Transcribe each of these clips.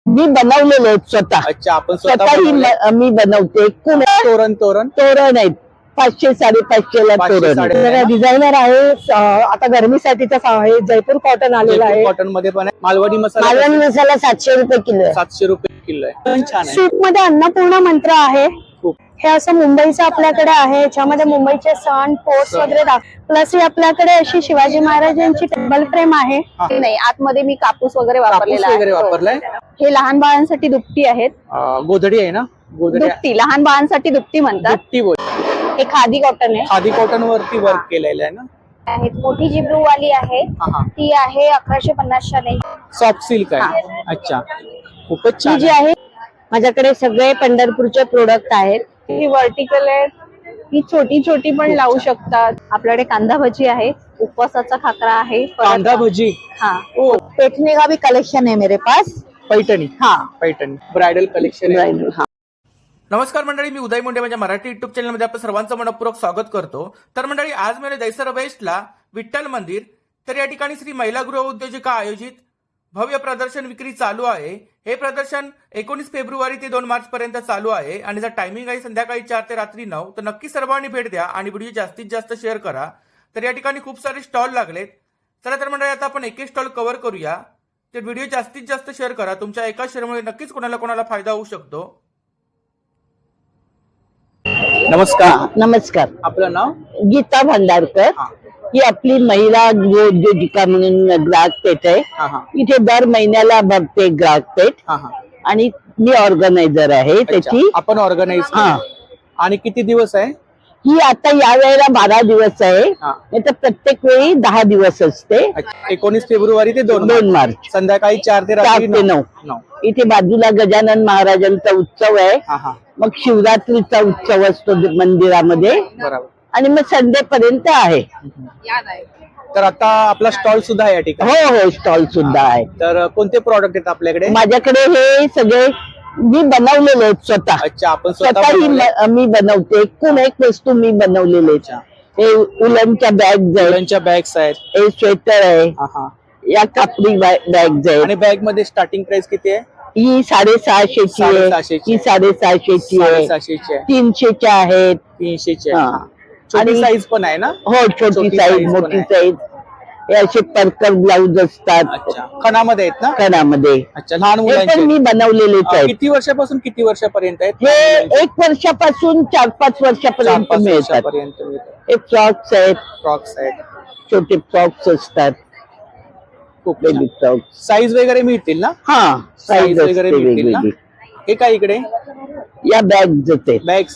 मी बनवलेले आहेत स्वतः. अच्छा, आपण स्वतःही मी बनवते. तोरण तोरण आहेत 500 550 ला तोरण. डिझायनर आहे. आता गरमीसाठीचा आहे. जयपूर कॉटन आलेला आहे. कॉटन मध्ये पण आहे. मालवणी मसाला. मालवणी मसाला 700 रुपये किलो आहे. 700 रुपये किलो आहे. छान आहे. सूप मध्ये अन्नपूर्णा मंत्र आहे. हे असं मुंबईचं आपल्याकडे आहे. याच्यामध्ये मुंबईचे सण पोस्ट वगैरे प्लस ही आपल्याकडे अशी शिवाजी महाराजांची टेबल फ्रेम आहे. नाही, आतमध्ये मी कापूस वगैरे वापरलेला वापरलाय. हे लहान बाळांसाठी दुपटी आहेत. गोधडी आहे ना. दुपटी लहान बाळांसाठी दुपटी म्हणतात. हे खादी कॉटन आहे. खादी कॉटन वरती वर्क केलेलं आहे ना. मोठी जी ब्लू वाली आहे ती आहे 1150 ला. सॉफ्ट सिल्क आहे. अच्छा, खूपच छान जी आहे. माझ्याकडे सगळे पंढरपूरचे प्रोडक्ट आहेत. ही व्हर्टिकल आहे. ही छोटी छोटी पण लावू शकतात. आपल्याकडे कांदा भजी आहे. उपवासाचा खाकरा आहे. कांदा भजी. ओ पेठने का भी कलेक्शन है मेरे pass. Paithani. Paithani bridal collection. Bridal. नमस्कार मंडळी, मी उदय मुंडे माझ्या मराठी युट्यूब चॅनलमध्ये आपलं सर्वांचं मनपूर्वक स्वागत करतो. तर मंडळी, आज मेरे दैसर वेस्टला विठ्ठल मंदिर, तर या ठिकाणी श्री महिला गृह उद्योजिका आयोजित भव्य प्रदर्शन विक्री चालू आहे. हे प्रदर्शन 19 फेब्रुवारी ते 2 मार्च पर्यंत चालू आहे आणि जर टायमिंग आहे संध्याकाळी 4 ते रात्री 9. तर नक्की सर्वांनी भेट द्या आणि व्हिडिओ जास्तीत जास्त शेअर करा. तर या ठिकाणी खूप सारे स्टॉल लागलेत. चला तर मंडळी, आता आपण एक स्टॉल कव्हर करूया. तर व्हिडिओ जास्तीत जास्त शेअर करा. तुमच्या एका शेअरमुळे नक्कीच कोणाला फायदा होऊ शकतो. नमस्कार. आपलं नाव? गीता भंडारकर. ही आपली महिला उद्योजिका म्हणून ग्राहक पेठ आहे. इथे दर महिन्याला भरते ग्राहक पेठ आणि मी ऑर्गनायझर आहे त्याची. आपण ऑर्गनाइज. आणि किती दिवस आहे ही? आता या वेळेला 12 दिवस आहे. नाही तर प्रत्येक वेळी 10 दिवस असते. 19 फेब्रुवारी ते 2 मार्च संध्याकाळी 4 ते 9. इथे बाजूला गजानन महाराजांचा उत्सव आहे. मग शिवरात्रीचा उत्सव असतो मंदिरामध्ये. आणि मग संडे पर्यंत आहे. तर आता आपला स्टॉल सुद्धा आहे या ठिकाणी. हो, स्टॉल सुद्धा आहे. तर कोणते प्रॉडक्ट आहेत आपल्याकडे? माझ्याकडे हे सगळे मी बनवलेले आहेत स्वतः. अच्छा, आपण स्वतःही मी बनवते. एकूण एक वस्तू मी बनवलेले. हे उलनच्या बॅग्स आहेत. हे स्वेटर आहे. या कापडी बॅग्स आहेत. आणि बॅग मध्ये स्टार्टिंग प्राइस किती आहे? ही 650ची आहे. ही 650ची आहे. 300च्या आहेत. 300च्या. छोटी साईज पण आहे ना? हो, छोटी साईज, मोठी साईज. हे असे पर्कर ब्लाउज असतात. खणामध्ये आहेत ना? खणामध्ये. अच्छा, लहान हे पण मी बनवलेलेच आहेत. किती वर्षापासून किती वर्षापर्यंत आहेत? हे 1 वर्षापासून 4-5 वर्षापर्यंत मिळतात. हे फ्रॉक्स आहेत. छोटे फ्रॉक्स असतात. खूप साईज वगैरे मिळतील ना? साईज वगैरे मिळतील ना? हे काय इकडे? या बॅग्स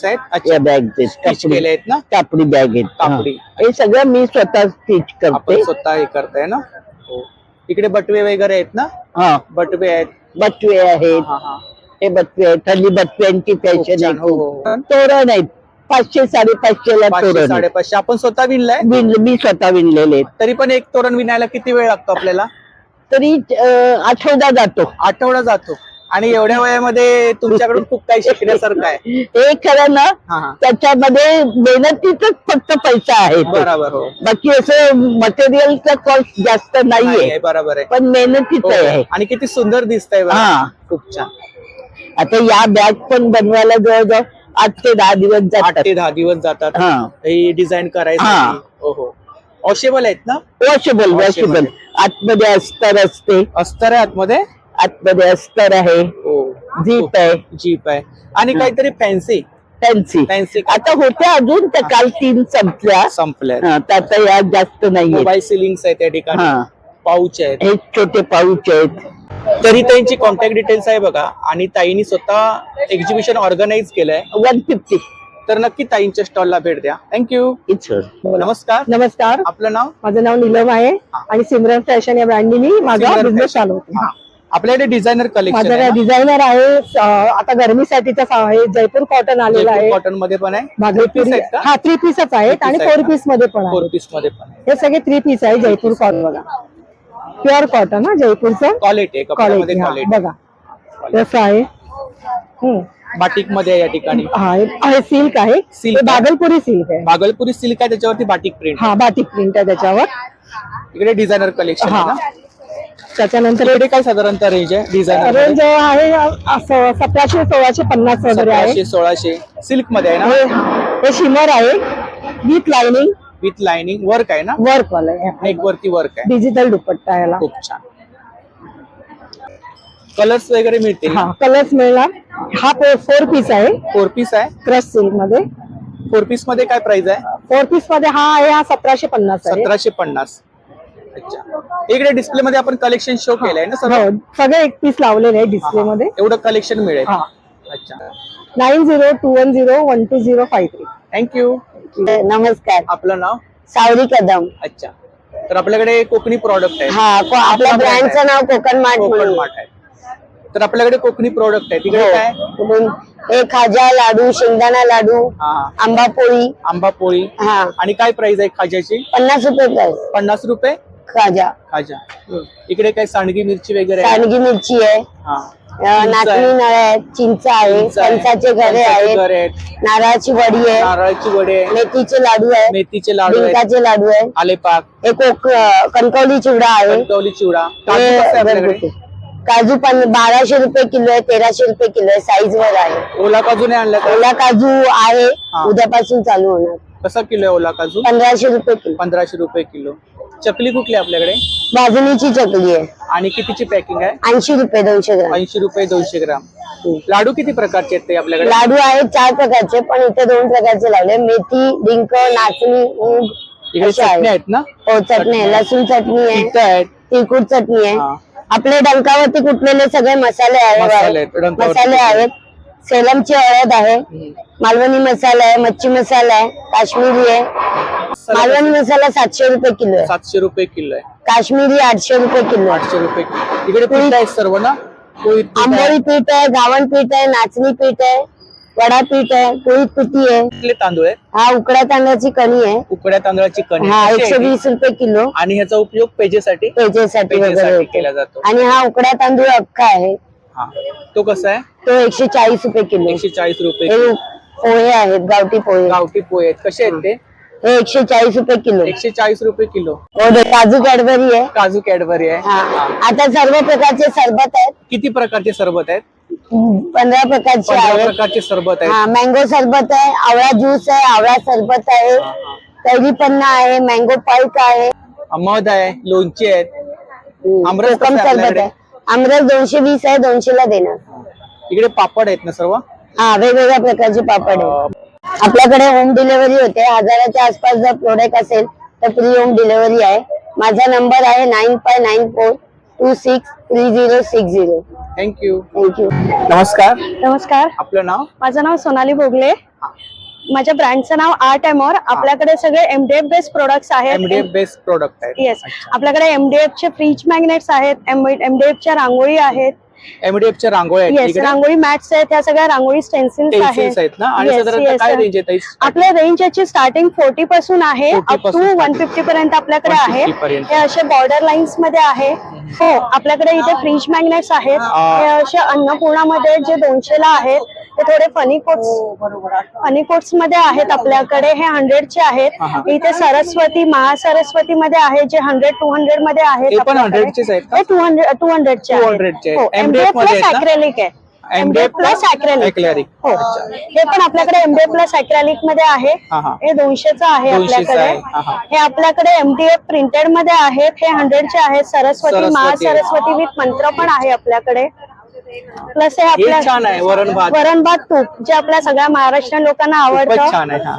आहेत. या बॅग्स केले आहेत ना? कापडी बॅग आहेत. कापडी. हे सगळं मी स्वतः स्टिच करते. स्वतः हे करताय ना? इकडे बटवे वगैरे आहेत ना? बटवे आहेत. बटवे आहेत. हे बटवे आहेत. हल्ली बटव्यांची फॅशन आहे. तोरण आहेत 500 550 ला तोरण. 550. आपण स्वतः विणलाय? मी स्वतः विणलेले. तरी पण एक तोरण विणायला किती वेळ लागतो आपल्याला? तरी आठवडा जातो. आणि एवढ्या वयामध्ये तुमच्याकडून खूप काही शिकण्यासारखं आहे. हे खरं ना, त्याच्यामध्ये मेहनतीचाच फक्त पैसा आहे. बरोबर. बाकी असं मटेरियलचा कॉस्ट जास्त नाहीये. बरोबर आहे. पण मेहनतीच आहे. आणि किती सुंदर दिसतंय. खूप छान. आता या बॅग पण बनवायला जवळजवळ 8 ते 10 दिवस जातात. 8 ते 10 दिवस जातात. हे डिझाईन करायचं. वॉशेबल आहेत ना? वॉशेबल. आतमध्ये अस्तर असते. अस्तर आहे आतमध्ये? आतमध्ये अस्तर आहे. जीप आहे. आणि काहीतरी फॅन्सी आता होत्या अजून, त्या काल 3 संपल्या. आता या जास्त नाही. मोबाईल सिलिंग्स आहेत त्या ठिकाणी. पाऊच आहेत. हे छोटे पाऊच आहेत. तरी त्यांची कॉन्टॅक्ट डिटेल्स आहे बघा. आणि ताईंनी स्वतः एक्झिबिशन ऑर्गनाइज केलंय. 150. तर नक्की ताईंच्या स्टॉलला भेट द्या. थँक्यू. नमस्कार. आपलं नाव? माझं नाव नीलम आहे आणि सिमरन फॅशन या ब्रँडनी मी माझा बिझनेस चालवते. आपल्याकडे डिझायनर कलेक्शन. माझं डिझायनर आहे. आता गरमीसाठीचा आहे. जयपूर कॉटन आलेला आहे. कॉटन मध्ये पण आहे. 3 पीसच आहेत आणि 4 पीस मध्ये पण आहे. 4 पीस मध्ये पण आहे. हे सगळे 3 पीस आहे. जयपूर कॉटन बघा. प्युअर कॉटन जयपूरचं क्वालिटी बघा. कसं आहे? बाटिक मध्ये या ठिकाणी. आहे सिल्क आहे. भागलपुरी सिल्क आहे. भागलपुरी सिल्क आहे. त्याच्यावरती बाटिक प्रिंट. बाटिक प्रिंट आहे त्याच्यावर. इकडे डिझायनर कलेक्शन आहे ना? त्याच्यानंतर इकडे काय साधारणतः रेंज आहे डिझाईन रेंज आहे 1700-1650 वगैरे आहे. 1600 सिल्क मध्ये आहे ना, हे शिमर आहे with lining, with lining work आहे ना, वर्क वाला आहे, नेक वरती वर्क आहे. डिजिटल दुपट्टा याला. खूप छान. कलर्स वगैरे मिळतील. हा कलर्स मिळणार. हा 4 पीस आहे, 4 पीस आहे. क्रश सिल्क मध्ये. 4 पीस मध्ये काय प्राइस आहे? 4 पीस मध्ये हा आहे 1750 आहे. 1750. अच्छा. इकडे डिस्प्ले मध्ये आपण कलेक्शन शो केलंय ना सर? हो, सगळे एक पीस लावलेले आहे डिस्प्ले मध्ये. एवढं कलेक्शन मिळेल. हा. अच्छा. 9021012053. थँक्यू. नमस्कार, आपलं नाव? सावरी कदम. अच्छा. तर आपल्याकडे कोकणी प्रॉडक्ट आहे. हा आपल्या ब्रँडचं नाव कोकण मार्ट कोकण म्हणून. मार्ट आहे. तर आपल्याकडे कोकणी प्रोडक्ट आहे. तिकडे काय? हे खाजा लाडू, शेंगदाणा लाडू, हा, आंबापोळी. आंबापोळी. हा आणि काय प्राइस आहे खाज्याची? 50 रुपये प्राइस 50 रुपये खाजा. खाजा. इकडे काय सांडगी मिरची वगैरे आहे? सांडगी मिरची आहे, हा. नाचणी नळ आहेत, चिंच आहे, चिंच आहे, फणसाचे घरे फणसाचे आहेत, घरे आहेत, नारळाची वडी आहे, नारळाची वडे आहे, मेथीचे लाडू आहे, मेथीचे लाडू आहेत, डिंकाचे लाडू आहे, आले पाक, हे कणकवली चिवडा आहे, कणकवली चिवडा. काजू हे कसं आहे आपल्याकडे? घरगुती. काजू 1200 रुपये किलो आहे, 1300 रुपये किलो आहे, साईज वर आहे. ओला काजू नाही आणला का? ओला काजू आहे, हा. उद्यापासून चालू होणार. कसा किलो आहे ओला काजू? 1500 रुपये किलो. 1500 रुपये किलो. चकली कुठली आहे आपल्याकडे? भाजणीची चकली आहे, आणि कितीची पॅकिंग आहे? 80 रुपये 200 ग्राम. 80 रुपये 200 ग्राम. लाडू किती प्रकारचे आहेत ते आपल्याकडे? लाडू आहेत 4 प्रकारचे, पण इथे 2 प्रकारचे लावले, मेथी, डिंक, नाचणी, मूग इकडे असे चटणी आहेत. आहेत ना? हो, चटणी आहे, लसूण चटणी आहे, तिखट आहेत. तिखट चटणी आहे, हा. आपले डंकावरती कुटलेले सगळे मसाले मसाले आहेत, आहेत, डंकावरती मसाले आहेत. सेलमची हळद आहे, मालवणी मसाला आहे, मच्छी मसाला आहे, काश्मीरी आहे. मालवणी मसाला 700 रुपये किलो आहे, 700 रुपये किलो आहे. काश्मीरी 800 रुपये किलो आहे. 800 रुपये किलो. इकडे पीठ आहेत सर्व ना? पोळी पीठ आहे. आंबोळी पीठ आहे, गावण पीठ आहे, नाचणी पीठ आहे, वडा पीठ आहे, पोळी पिठी आहे. कुठले तांदूळ आहेत? हा उकड्या तांदळाची कणी आहे, उकड्या तांदळाची कणी. हा कशी आहे ती? 120 रुपये किलो. आणि ह्याचा उपयोग पेजेसाठी पेजेसाठी वगैरे पेजेसाठी होतो. केला जातो. आणि हा उकड्या तांदूळ अख्खा आहे, हा. तो कसा आहे? तो 140 रुपये किलो. 140 रुपये हे किलो. पोहे आहेत, गावठी पोहे, गावठी पोहे आहेत. कसे आहेत ते? हे 140 रुपये किलो. 140 रुपये किलो. हो, ते काजू कॅडबरी आहे. काजू कॅडबरी आहे. हा. हा. आता सर्व प्रकारचे सरबत आहेत, किती प्रकारचे सरबत आहेत? 15 प्रकारचे 15 आहेत. प्रकारचे सरबत आहेत. हा, मँगो सरबत आहे, आवळा ज्यूस आहे, आवळा सरबत आहे, कैरी पन्ना आहे, मँगो पाईक आहे, मध आहे, लोणची आहेत. आमरस कोकम कसं आहे सरबत आपल्याकडे? आहे. आमरस 220 आहे, 200 ला देणार. इकडे पापड आहेत ना सर्व? हा, वेगवेगळ्या प्रकारचे पापड आहे. आपल्याकडे होम डिलिव्हरी होते, 1000च्या आसपास जर प्रोडक्ट असेल तर फ्री होम डिलिव्हरी आहे. माझा नंबर आहे 9594263060. थँक्यू. थँक्यू. नमस्कार. नमस्कार, आपलं नाव? माझं नाव सोनाली भोगले. माझ्या ब्रँडचं नाव आर्ट एमोर. आपल्याकडे सगळे MDF बेस्ड प्रोडक्ट्स आहेत. MDF बेस्ड प्रोडक्ट आहेत. येस, आपल्याकडे MDF चे फ्रीज मॅग्नेट्स आहेत, MDF च्या रांगोळी आहेत. MDF च्या रांगोळ्या आहेत. येस, इकडे रांगोळी मॅट्स आहेत, ह्या सगळ्या रांगोळी स्टेन्सिल्स पेन्सिल्स आहेत ना? आणि Yes, साधारणतः yes, काय sir. रेंज आहे? आपल्या रेंज याची स्टार्टिंग 40 पासून आहे, 40 अप टू पासून 150 पर्यंत आपल्याकडे आहे. 150 पर्यंत. हे असे बॉर्डर लाईन्स मध्ये आहे. हो, आपल्याकडे इथे फ्रीज मॅग्नेट्स आहेत. हे असे अन्नपूर्णामध्ये जे 200 ला आहेत, ते थोडे फनी कोट्स मध्ये आहेत आपल्याकडे. हे 100 चे आहेत. इथे सरस्वती, महासरस्वती मध्ये आहे, जे 100-200 मध्ये आहेत. ते पण आपल्याकडे. 100 चेच आहेत का? हे 200 चे 200 चे. हो, MDF MDF मध्ये प्लस आहेत ना? ॲक्रेलिक आहे. MDF plus acrylic. Acrylic. हो, हे पण आपल्याकडे MDF प्लस ॲक्रेलिक मध्ये आहे. हा, हा. हे 200चं आहे 200चं आपल्याकडे. आहे. हा, हा. हे आपल्याकडे MDF प्रिंटेड मध्ये आहेत. हे 100 चे आहेत. सरस्वती, महासरस्वती विथ मंत्र पण आहे आपल्याकडे. प्लस हे आपल्या छान आहे. वरण भात. वरण भात तूप, जे आपल्या सगळ्या महाराष्ट्रीयन लोकांना खूपच आवडतं. छान आहे. हा.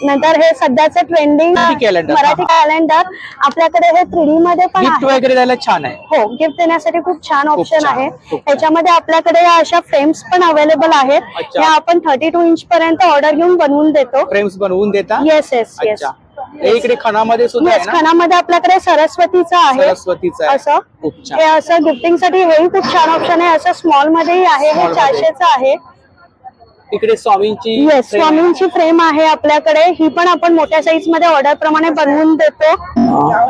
नंतर हे सध्याचं ट्रेंडिंग calendar. मराठी कॅलेंडर. आपल्याकडे हे 3D मध्ये पण गिफ्ट आहे. वगैरे द्यायला छान आहे. हो, गिफ्ट देण्यासाठी खूप छान ऑप्शन छान, आहे. खूप छान. याच्यामध्ये आपल्याकडे या अशा फ्रेम्स पण अवेलेबल आहेत. अच्छा. या आपण 32 इंच पर्यंत ऑर्डर घेऊन बनवून देतो. फ्रेम्स बनवून देता? येस येस येस अच्छा. हे इकडे खणामध्ये सुद्धा आहे येस, ना? खणामध्ये आपल्याकडे सरस्वतीचं आहे. सरस्वतीचं आहे. असं खूप हे छान. असं गिफ्टिंग साठी हेही खूप छान ऑप्शन आहे. असं स्मॉल मध्येही आहे. हे Small मध्ये. 400चं आहे. इकडे स्वामींची येस, frame आहे. स्वामींची फ्रेम आहे आपल्याकडे. ही पण आपण मोठ्या साईज मध्ये ऑर्डर प्रमाणे बनवून देतो.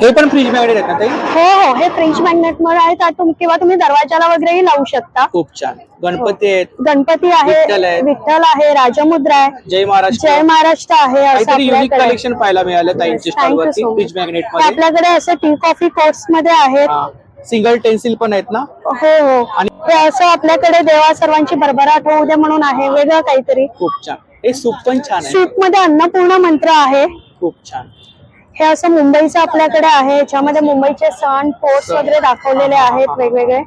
हे पण फ्रीज मॅग्नेट आहेत ना ताई? हो हो, हे फ्रेंच मॅग्नेट मध्ये आहेत. किंवा तुम्ही दरवाजाला वगैरेही लावू शकता. खूप छान. गणपती आहेत. गणपती आहे, विठ्ठल आहे. विठ्ठल आहे, राजमुद्रा आहे, जय महाराष्ट्र. जय महाराष्ट्र आहे. असं काहीतरी युनिक आपल्याकडे कलेक्शन पाहायला मिळालं ताईंच्या स्टॉल Thank you वरती so much. फ्रीज मॅग्नेट हे मध्ये. आपल्याकडे असे टी कॉफी कोट्स मध्ये आहेत. हा. सिंगल टेन्सिल पण आहेत ना? हो हो. हे असं आपल्याकडे देवा सर्वांची भरभराट होऊ दे म्हणून आहे, वेगळं काहीतरी. खूप छान. हे सूप पण छान आहे. सूप मध्ये अन्नपूर्णा मंत्र आहे. खूप छान. हे असं मुंबईचं आपल्याकडे आहे. याच्यामध्ये मुंबईचे सण पोस्ट वगैरे दाखवलेले आहेत वेगवेगळे.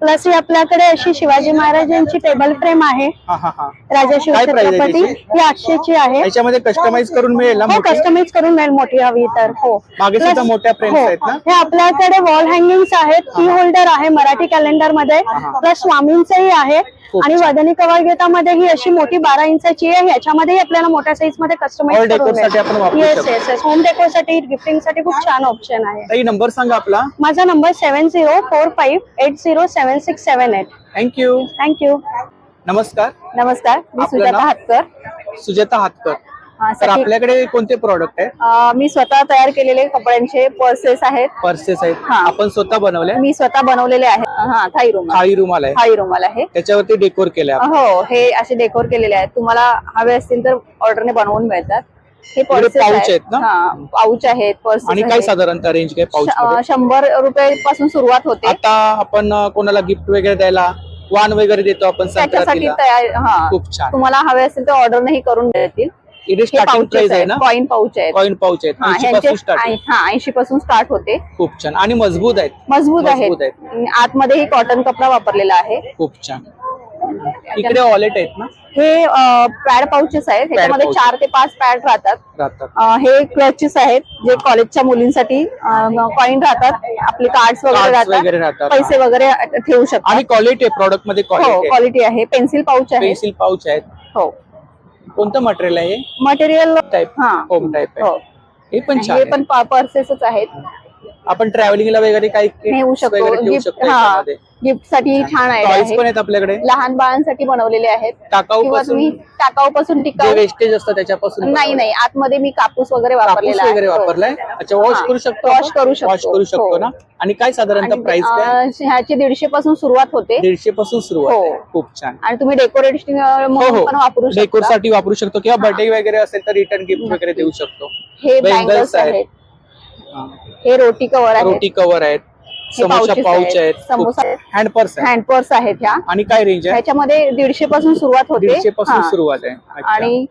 प्लस ही आपल्याकडे अशी शिवाजी महाराजांची टेबल फ्रेम आहे. राजा शिवछत्रपती, ही 800 ची आहे. याच्यामध्ये कस्टमाइज करून मिळेल ना? हो, कस्टमाइज करून मिळेल मोठी हवी तर. हो, मागे सुद्धा मोठ्या फ्रेम्स आहेत ना? हे आपल्याकडे वॉल हँगिंग्स आहेत. की होल्डर आहे मराठी कॅलेंडर मध्ये. प्लस स्वामींचंही आहे. आणि वदनी कवायतामध्ये ही अशी मोठी 12 इंचाची आहे. ह्याच्यामध्ये आपल्याला मोठ्या साईज मध्ये कस्टमाइज करून मिळेल. येस, होम डेकोर साठी, गिफ्टिंग साठी खूप छान ऑप्शन आहे. ताई नंबर सांगा आपला. माझा नंबर 7045807678. थँक्यू. थँक्यू. नमस्कार. नमस्कार, मी आपलं सुजाता नाव? हातकर. सुजाता हातकर. हा, तर आपल्याकडे कोणते प्रोडक्ट आहेत? मी स्वतः तयार केलेले कपड्यांचे पर्सेस आहेत. पर्सेस आहेत. हा. आपण स्वतः बनवले? मी स्वतः बनवलेले आहेत. हा, थाई रुमाल. थाळी रुमाल आहे. थाई रुमाल आहे. त्याच्यावरती डेकोर केले आपण. हो, हे असे डेकोर केलेले आहेत. तुम्हाला हवे असतील तर ऑर्डरने बनवून मिळतात. हे पर्सेस पाऊच आहेत ना? हा, पाऊच आहेत, पर्सेस आणि काय साधारणतः रेंज काय पाऊच? 100 रुपयापासून सुरुवात होते. आता आपण कोणाला गिफ्ट वगैरे द्यायला वाण वगैरे देतो आपण त्याच्यासाठी संक्रांतीला. तयार. हा, खूप छान. तुम्हाला हवे असतील तर ऑर्डरनेही करून देतील. इथे स्टार्टिंग प्राइस आहे ना? कॉइन पाऊच आहेत. कॉइन पाऊच आहेत. 80 पासून स्टार्ट. 80 पासून स्टार्ट होते. खूप छान. आणि मजबूत आहेत. मजबूत आहेत. आतमध्येही कॉटन कपडा वापरलेला आहे. खूप छान. इकडे वॉलेट आहेत ना? हे पॅड पाऊचेस आहेत. ह्याच्यामध्ये 4 ते 5 पॅड राहतात. हे क्लचेस आहेत जे कॉलेजच्या मुलींसाठी कॉइन राहतात. आपले कार्ड्स वगैरे राहतात. पैसे वगैरे ठेवू शकतात. आणि क्वालिटी आहे प्रोडक्ट मध्ये. क्वालिटी आहे. पेन्सिल पाऊच आहे. पेन्सिल पाऊच आहेत. हो. कोणतं मटेरियल आहे? Material type. होम टाइप आहे. हे पण छान. हे पण पर्सेसच आहेत. आपण ट्रॅव्हलिंगला वगैरे काही नेऊ शकतो. गिफ्ट साठी छान आहे. टॉयज पण आहेत आपल्याकडे. लहान बाळांसाठी बनवलेले आहेत. टाकाऊ पासून टिकाऊ वेस्टेज असतं त्याच्यापासून. नाही, आतमध्ये मी कापूस वगैरे वापरलेला आहे. वापरलाय. अच्छा, वॉश करू शकतो. वॉश करू शकतो ना? आणि काय साधारणतः प्राइस काय? ह्याची 150 पासून सुरुवात होते. 150 पासून सुरुवात. खूप छान. आणि तुम्ही डेकोरेटिंग म्हणून पण वापरू शकता. डेकोर साठी वापरू शकतो किंवा बर्थडे वगैरे असेल तर रिटर्न गिफ्ट वगैरे देऊ शकतो. हे बँगल्स आहेत. हे रोटी कव्हर आहेत. रोटी कव्हर आहेत. समोसा पाऊच आहेत. समोसा हँड पर्स आहेत ह्या. आणि काय रेंज आहे? ह्याच्यामध्ये 150 पासून सुरुवात होते. 150 पासून सुरुवात आहे. आणि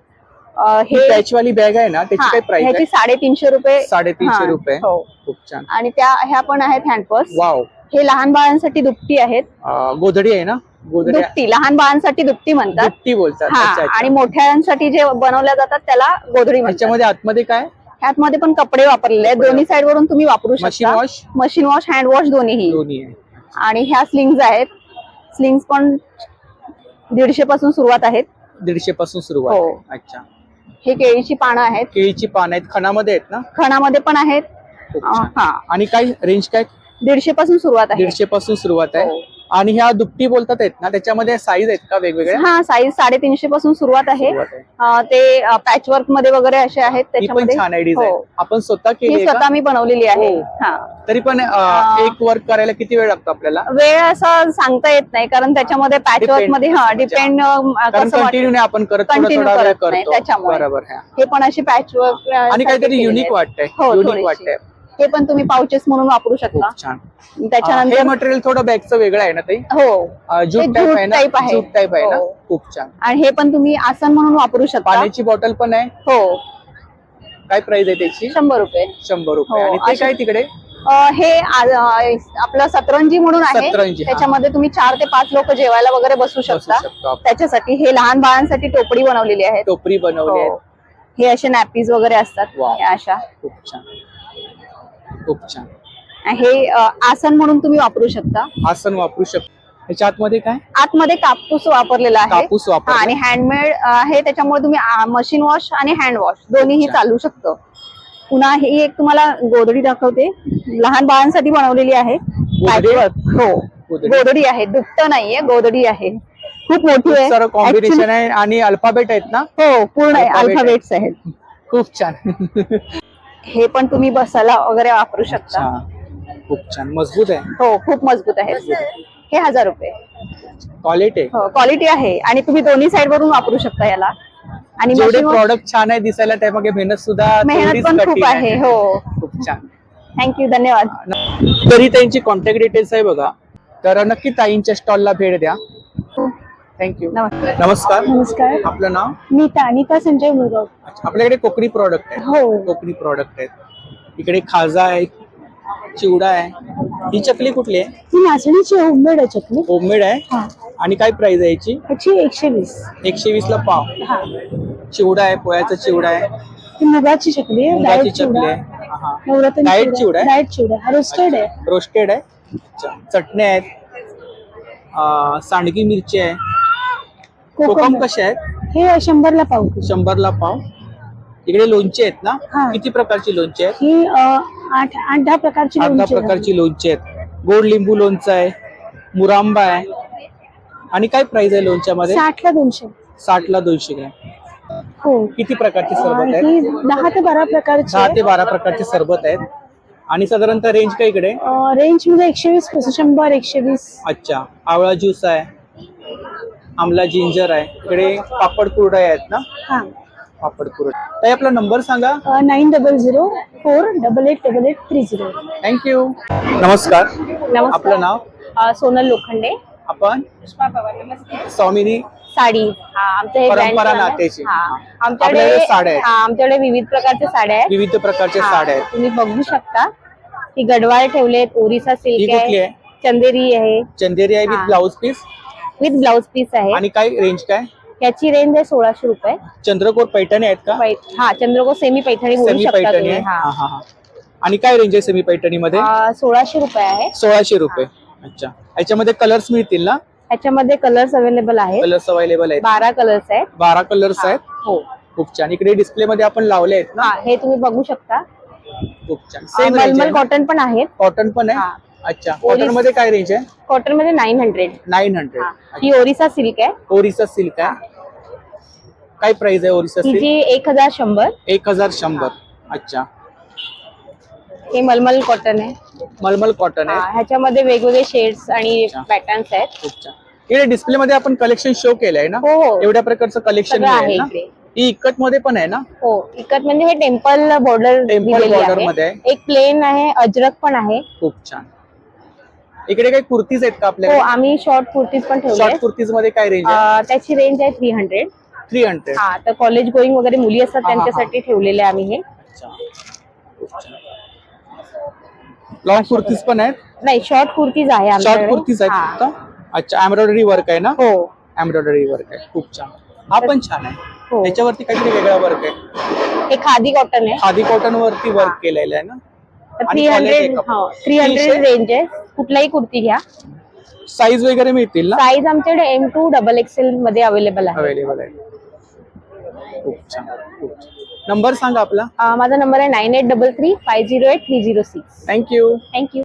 हे पॅच वाली बॅग आहे ना, त्याची काय प्राइस आहे? ह्याची 350 रुपये. 350 रुपये. खूप छान. आणि ह्या पण आहेत हँड पर्स. वाव. हे लहान बाळांसाठी दुपटी आहेत. गोधडी आहे ना? दुपटी. लहान बाळांसाठी दुपटी म्हणतात. दुपटी बोलतात. आणि मोठ्यांसाठी जे बनवल्या जातात त्याला गोधडी म्हणतात. त्याच्यामध्ये आतमध्ये काय? ह्यामध्ये पण कपडे वापरलेले आहेत. दोन्ही साइड वरून तुम्ही वापरू शकता. मशीन वॉश हँड वॉश दोन्ही. आणि ह्या स्लिंग्स आहेत. स्लिंग्स पण 150 पासून सुरुवात आहेत. 150 पासून सुरुवात. अच्छा. हे केळीची पानं आहेत. केळीची पानं आहेत. खणामध्ये आहेत ना? खणामध्ये पण आहेत. आणि काय रेंज काय? 150 पासून सुरुवात आहे. 150 पासून सुरुवात आहे. आणि ह्या दुपटी बोलतात आहेत ना, त्याच्यामध्ये साईज आहेत का वेगवेगळ्या? हा, साईज 350 पासून सुरुवात आहे. ते पॅच वर्क मध्ये वगैरे असे आहेत. त्याच्यामध्ये छान आहे डिझाईन. आपण स्वतः केली? स्वतः मी बनवलेली आहे. तरी पण एक वर्क करायला किती वेळ लागतो आपल्याला? वेळ असं सांगता येत नाही, कारण त्याच्यामध्ये पॅच वर्क मध्ये डिपेंड कंटिन्यू नाही आपण करत. त्याच्यामुळे बरोबर. हे पण अशी पॅच वर्क आणि काहीतरी युनिक वाटतंय. हे पण तुम्ही पाउचेस म्हणून वापरू शकता. छान. त्याच्यानंतर मटेरियल थोडं बॅगचं वेगळं आहे ना ताई? हो, जूट टाईप आहे ना? खूप छान. आणि हे पण तुम्ही आसन म्हणून वापरू शकता. पाण्याची बॉटल पण आहे. हो. काय प्राइस आहे त्याची? 100 रुपये. 100 रुपये. आणि ते काय तिकडे? हे आपलं सतरंजी म्हणून आहे. त्याच्यामध्ये तुम्ही 4 ते 5 लोक जेवायला वगैरे बसू शकता. त्याच्यासाठी हे लहान बाळांसाठी टोपडी बनवलेली आहे. टोपरी बनवली आहे. हे असे नॅपीज वगैरे असतात. अशा. खूप छान. खूप छान. हे आसन म्हणून तुम्ही वापरू शकता. आसन वापरू शकता. त्याच्या आतमध्ये काय? आतमध्ये कापूस वापरलेला आहे. कापूस वापर. आणि हँडमेड आहे. त्याच्यामुळे तुम्ही मशीन वॉश आणि हँड वॉश दोन्हीही चालू शकतो. पुन्हा ही एक तुम्हाला गोधडी दाखवते. लहान बाळांसाठी बनवलेली आहे. हो, गोधडी आहे. दुपट नाहीये, गोधडी आहे. खूप मोठी आहे. सर्व कॉम्बिनेशन आहे. आणि अल्फाबेट आहेत ना? हो, पूर्ण अल्फाबेट्स आहेत. खूप छान. हे पण तुम्ही बसायला वगैरे वापरू शकता. खूप छान. मजबूत आहे. हो, खूप मजबूत आहे. हे 1000 रुपये. क्वालिटी. हो, क्वालिटी आहे. आणि तुम्ही दोन्ही साइड वरून वापरू शकता याला. आणि जेवढे प्रॉडक्ट छान आहे दिसायला त्यामध्ये मेहनत पण खूप आहे. हो, खूप छान. थँक्यू. धन्यवाद. तरी त्यांची कॉन्टॅक्ट डिटेल्स आहे बघा, तर नक्की ताईंच्या स्टॉलला भेट द्या. थँक्यू. नमस्कार. नमस्कार. आपलं नाव? नीता संजय मुरगाव. आपल्याकडे कोकणी प्रॉडक्ट आहे. हो. कोकणी प्रॉडक्ट आहेत. इकडे खाजा आहे, चिवडा आहे. ही चकली कुठली आहे? ही नाचणीची होममेड आहे चकली. होममेड आहे. हा. आणि काय प्राइस आहे याची? याची 120. 120 ला पाव. हा. चिवडा आहे, पोह्याचा चिवडा आहे, ही मुगाची चकली आहे. मुगाची डाएट चकली चिवडा. आहे. हा. नवरत्न डाएट चिवडा आहे? डाएट चिवडा हा रोस्टेड आहे. रोस्टेड आहे. अच्छा. चटण्या आहेत, सांडगी मिरची आहे. कोकम कसे आहेत? हे 100 ला पाव किलो. 100 ला पाव. इकडे लोणचे आहेत ना? हा. किती प्रकारची लोणचे आहेत? ही 8-10 प्रकारची 8-10 लोणची प्रकारची लोणचे आहेत. गोड लिंबू लोणचं आहे, मुरांबा आहे. आणि काय प्राइस आहे लोणच्यामध्ये? 60 ला 200. 60 ला 200 ग्रॅम. हो. किती प्रकारचे सरबत आहेत? ही 10 ते 12 प्रकारची 10 ते 12 प्रकारचे सरबत आहेत. आणि साधारणतः रेंज काय इकडे? रेंज मध्ये 120 पासून 100 120. अच्छा. आवळा ज्यूस आहे, आमला जिंजर आहे. इकडे पापड कुरडया आहेत ना? हा. पापड कुरडया. ताई आपला नंबर सांगा. 9004888830. थँक्यू. नमस्कार. आपलं नाव? सोनल लोखंडे. आपण स्वामिनी साडी. हा, आमचं हे परंपरा brand आहे. नात्याची. हा. आपल्याकडे साड्या आहेत. आमच्याकडे विविध प्रकारच्या साड्या आहेत. विविध प्रकारच्या हा, साड्या आहेत. तुम्ही बघू शकता. ही गडवाळ ठेवलेत, ओरिसा ही सिल्क कुठली आहे, आहे? चंदेरी आहे, चंदेरी आहे विथ हा. Blouse piece. With blouse piece आहे. आणि काय रेंज काय? याची रेंज आहे 1600 रुपये. चंद्रकोर पैठणी आहेत का? हा, चंद्रकोर सेमी पैठणी बोलू सेमी शकता पैठणी तुम्ही. आहे. हा. हा, हा, हा. आणि काय रेंज आहे सेमी पैठणी मध्ये? 1600 रुपये आहे. 1600 रुपये. अच्छा. याच्यामध्ये कलर्स मिळतील ना? ह्याच्यामध्ये कलर्स अवेलेबल आहेत. कलर्स अवेलेबल आहेत. 12 कलर्स आहेत. 12 कलर्स आहेत. हो. खूप छान. इकडे डिस्प्ले मध्ये आपण लावले आहेत ना? हा, हे तुम्ही बघू शकता. खूप छान. सेम रेंज मलमल आहे. कॉटन पण आहेत. कॉटन पण हा. आहे. अच्छा. कॉटन मध्ये काय रेंज आहे? कॉटन मध्ये 900. 900. ही ओरिसा सिल्क आहे. ओरिसा सिल्क आहे. काय प्राइस आहे ओरिसा सिल्क? हिची 1100. 1100. अच्छा. हे मलमल कॉटन आहे. मलमल कॉटन आहे. ह्याच्यामध्ये वेगवेगळे शेड्स आणि अच्छा. पॅटर्न्स आहेत. खूप छान. इकडे डिस्प्ले मध्ये आपण कलेक्शन शो केलंय ना? हो, हो. एवढ्या प्रकारचं कलेक्शन सगळं आहे आहे ना? इकडे. ही इकट मध्ये पण आहे ना? हो, इकत म्हणजे हे टेम्पल बॉर्डर border मध्ये आहे. एक प्लेन आहे, अजरक पण आहे. खूप छान. इकडे काही कुर्तीज आहेत का हो, आपल्याकडे? आम्ही शॉर्ट कुर्तीज पण ठेवले शॉर्ट कुर्तीज मध्ये काय रेंज आहे? त्याची रेंज आहे 300. 300. हा, तर कॉलेज गोईंग वगैरे मुली असतात हा, हा, हा. त्यांच्यासाठी ठेवलेले आम्ही हे. अच्छा. खूप छान. लॉंग कुर्तीज पण आहेत? नाही, शॉर्ट कुर्तीज आहे शॉर्ट आमच्याकडे. कुर्तीज आहेत हा. फक्त? अच्छा. एम्ब्रॉयडरी वर्क आहे ना? हो. एम्ब्रॉयडरी वर्क आहे. खूप छान. हा पण छान आहे. हो. त्याच्यावरती काहीतरी वेगळा वर्क आहे. हे खादी कॉटन आहे. खादी कॉटन वरती वर्क केलेलं आहे ना? तर आणि quality आहे 300. का? हो, 300 रेंज आहे. कुठलाही कुर्ती घ्या. साईज वगैरे मिळतील ना? साईज आमच्याकडे M2 XXL मध्ये अवेलेबल आहे. अवेलेबल आहे. खूप छान. खूप छान. नंबर सांगा आपला. माझा नंबर आहे 9833508306. थँक्यू. थँक्यू.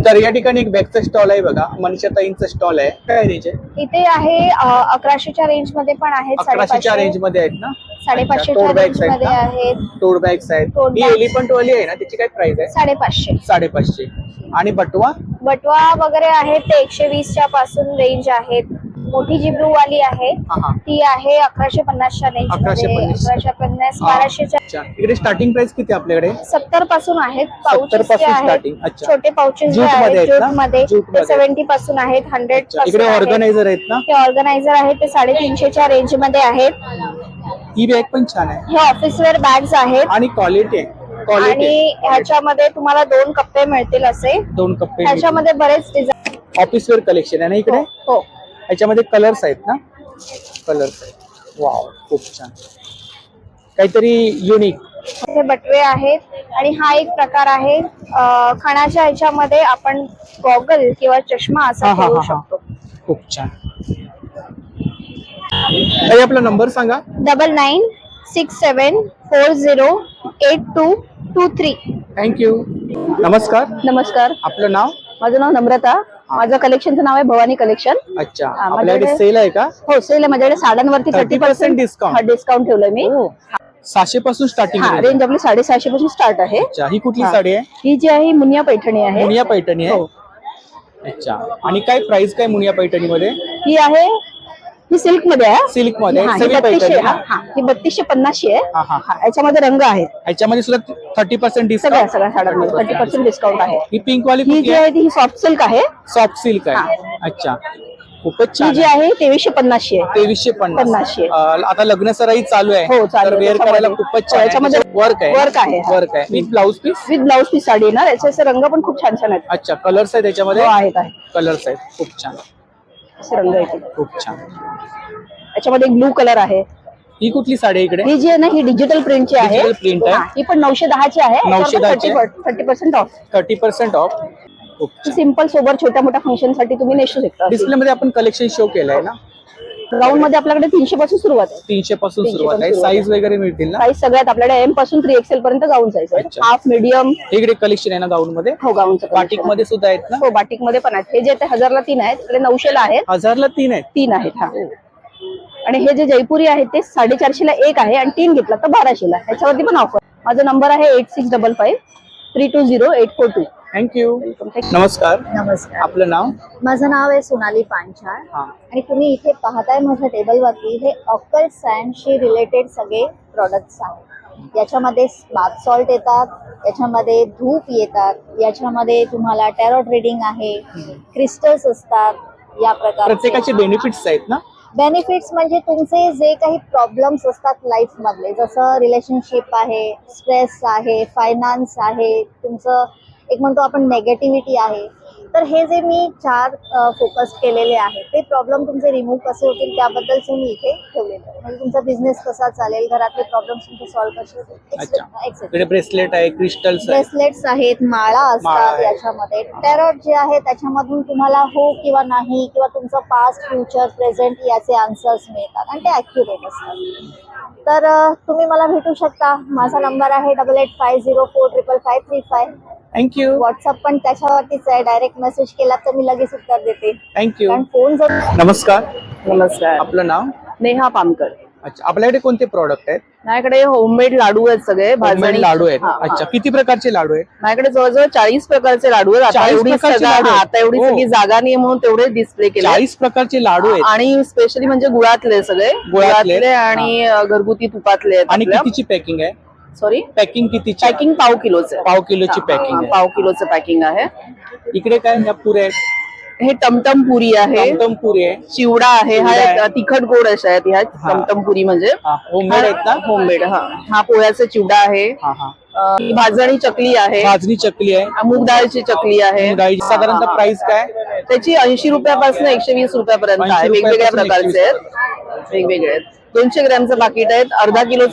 तर या ठिकाणी एक बॅगचा स्टॉल आहे बघा, मनीषाताईंचा स्टॉल आहे. काय रेंज आहे? इथे आहे 1100च्या रेंज मध्ये पण आहेत. 1100च्या रेंज मध्ये आहेत ना? 550च्या टोट रेंज बॅग्स आहेत मध्ये ना? आहेत. टोट बॅग्स आहेत. Tote ही bags. एलिफंट वाली आहे ना, त्याची काय प्राइस आहे? 550. 550. आणि बटवा? बटवा वगैरे आहेत ते 120च्या पासून रेंज आहेत. मोठी जी ब्लू वाली आहे हा, हा. ती आहे 1150च्या रेंज मध्ये. 1150. 1150, हा. 1200च्या. अच्छा. इकडे स्टार्टिंग प्राइस किती आहे आपल्याकडे? 70 पासून आहेत. 70 पाऊचेस पासून आहेत. starting. अच्छा. छोटे पाऊचेस जे Jute मध्ये आहेत आहेत ना? जूट मध्ये Jute ते मध्ये. 70 पासून आहेत. 100 अच्छा. इकडे पासून आहेत. ऑर्गनायझर आहेत ना? हे ऑर्गनायझर आहेत ते 350च्या रेंज मध्ये आहेत. ही बॅग पण छान आहे. हे ऑफिस वेअर बॅग्स आहेत. आणि क्वालिटी आहे. क्वालिटी. आणि ह्याच्यामध्ये तुम्हाला 2 कप्पे मिळतील असे. 2 कप्पे. ह्याच्यामध्ये बरेच डिझाईन. ऑफिस वेअर कलेक्शन आहे ना इकडे? हो. याच्यामध्ये कलर्स आहेत ना? कलर्स आहेत. वाव, खूप छान. काहीतरी युनिक. हे बटवे आहेत. आणि हा एक प्रकार आहे खणाच्या ह्याच्यामध्ये आपण गॉगल किंवा चष्मा हा, असा हा, ठेवू हा, हा. शकतो. खूप छान. ताई आपला नंबर सांगा. 9967408223. थँक्यू. नमस्कार. नमस्कार. आपलं नाव? माझं नाव नम्रता. माझं कलेक्शनचं नाव आहे भवानी कलेक्शन. अच्छा. हा, आपल्याकडे माझ्याकडे- सेल आहे का? हो, सेल आहे माझ्याकडे. साड्यांवरती 30% डिस्काउंट. डिस्काउंट ठेवलंय मी. 700 पासून स्टार्टिंग. हा, रेंज आपली 650 पासून स्टार्ट आहे. अच्छा. ही कुठली हा. साडी आहे? ही जी आहे ही मुनिया पैठणी आहे. मुनिया पैठणी आहे. हो. अच्छा. आणि काय प्राइस काय मुनिया पैठणी मध्ये? ही आहे ही सिल्क मध्ये आहे. सिल्क मध्ये हा, ही सेमी 3200 पैठणी ना? हा, ही 3250 आहे. हा, हा. हा, याच्यामध्ये रंग आहेत. ह्याच्यामध्ये सुद्धा 30% सगळ्या डिस्काउंट. सगळ्या साड्यांमध्ये 30% डिस्काउंट आहे. ही पिंक वाली ही कुठली जी आहे? आहे ती ही सॉफ्ट सिल्क आहे. सॉफ्ट सिल्क आहे. अच्छा, खूपच ही छान जी आहे 2350 आहे. 2350. 50. आता लग्न सराई चालू आहे. हो, चालू तर आहे. वेअर करायला त्याच्यामध्ये- खूपच छान आहे. याच्यामध्ये वर्क आहे. वर्क आहे. वर्क आहे with blouse piece. With blouse piece sari आहे ना, याचे असे रंग पण खूप छान छान आहेत. अच्छा, कलर्स आहेत त्याच्यामध्ये. हो, आहेत कलर्स आहेत खूप छान. असे रंग आहेत. खूप छान. याच्यामध्ये एक ब्लू कलर आहे. ही कुठली साडी आहे इकडे? ही जी आहे ना ही डिजिटल प्रिंटची आहे. Digital print आहे. हा, ही पण 910 ची आहे. 910 30% ऑफ. 30% ऑफ. खूप छान. सिंपल सोबर छोट्या मोठ्या फंक्शन साठी तुम्ही नेसू शकता. डिस्प्ले मध्ये आपण कलेक्शन शो केलंय ना? ग्राउंड मध्ये आपल्याकडे 300 पासून सुरुवात आहे. 300 पासून 300 सुरुवात आहे. पासून साईज वगैरे मिळतील ना? साईज सगळ्यात आपल्याकडे एम पासून 3XL पर्यंत गाऊन साईज आहे. अच्छा. Half medium. इकडे कलेक्शन आहे ना गाऊन मध्ये? हो, गाऊनचं बाटिक मध्ये सुद्धा आहेत ना? हो, बाटिक मध्ये पण आहेत. हे जे 1000 ला 3 आहेत, इकडे 900 ला आहेत. 1000 ला 3 आहेत. 3 आहेत. हा, आणि हे जे जयपुरी आहे ते 450 ला 1 आहे आणि 3 घेतला तर 1200 ला. ह्याच्यावरती पण ऑफर. माझा नंबर आहे 8655 320 842. थँक्यू. नमस्कार. नमस्कार, आपलं नाव? माझं नाव आहे सोनाली पांचाळ हा. आणि तुम्ही इथे पाहताय माझ्या टेबलवरती हे ऑक्कल्ट सँडशी रिलेटेड सगळे प्रोडक्ट्स आहेत. याच्यामध्ये बाथ सॉल्ट येतात, याच्यामध्ये धूप येतात, याच्यामध्ये तुम्हाला टॅरोट रीडिंग आहे, क्रिस्टल्स असतात. या प्रकारचे प्रत्येकाचे बेनिफिट्स आहेत ना? बेनिफिट्स म्हणजे तुमचे जे काही प्रॉब्लेम्स असतात लाईफ मधले, जसं रिलेशनशिप आहे, स्ट्रेस आहे, फायनान्स आहे, तुमचं एक म्हणतो आपण नेगेटिव्हिटी आहे, तर हे जे मी 4 फोकस केलेले आहेत ते प्रॉब्लेम तुमचे रिमूव्ह कसे होतील त्याबद्दलचे मी इथे ठेवलेले आहे. म्हणजे तुमचा बिझनेस कसा चालेल, घरातले प्रॉब्लेम्स तुमचे सॉल्व्ह कसे होतील, अच्छा. एक्सेट्रा. इकडे ब्रेसलेट आहे, क्रिस्टल्स आहे. ब्रेसलेट्स आहेत, माळा माळा असतात आहे. याच्यामध्ये. टॅरोट जे आहे त्याच्यामधून तुम्हाला हो किंवा नाही किंवा तुमचं पास्ट, फ्युचर, प्रेझेंट याचे आन्सर्स मिळतात आणि ते ॲक्युरेट असतात. तर तुम्ही मला भेटू शकता. माझा नंबर आहे 8850455535. थँक्यू. व्हॉट्सअप पण त्याच्यावरतीच आहे. डायरेक्ट मेसेज केला तर मी लगेच उत्तर देते. थँक्यू. कारण फोन जर नमस्कार. नमस्कार. आपलं नाव? नेहा पामकर. अच्छा, आपल्याकडे कोणते प्रॉडक्ट आहेत? माझ्याकडे होममेड लाडू आहेत सगळे. Homemade लाडू आहेत. हा, हा. अच्छा, किती प्रकारचे लाडू आहेत? माझ्याकडे जवळजवळ 40 प्रकारचे लाडू आहेत. आता 40 एवढी प्रकारचे सगळं- लाडू हा, आहेत? आता एवढी हो. सगळी जागा नाही म्हणून तेवढे डिस्प्ले केले 40 प्रकारचे लाडू आहेत. आणि स्पेशली म्हणजे गुळातले सगळे गुळातले. आणि घरगुती तुपातले आहेत आणि आपल्या. कितीची पॅकिंग आहे? सॉरी, पॅकिंग कितीची? पॅकिंग पाव किलोचं आहे. पाव किलोची हा, पॅकिंग आहे. पाव किलोचं पॅकिंग आहे. इकडे काय ह्या पुऱ्या आहेत? हे टमटम पुरी आहे, टमटम पुरी आहे. चिवडा आहे, चिवडा हा आहे. एक तिखट गोड अशा आहेत ह्या हा. टमटम पुरी म्हणजे. होममेड आहेत ना? होममेड. हा पोह्याचा चिवडा आहे. हा, हा. ही भाजणी चकली आहे. भाजणी चकली आहे. मूग डाळची चकली आहे. डाळीची साधारणतः प्राइस काय? त्याची 80 रुपयापासून 120 रुपयापर्यंत 80 आहे. वेगवेगळ्या रुपयापासून प्रकारचे आहेत. वेगवेगळे आहेत. 200 ग्रॅमचं पाकिट आहेत. अर्धा किलो.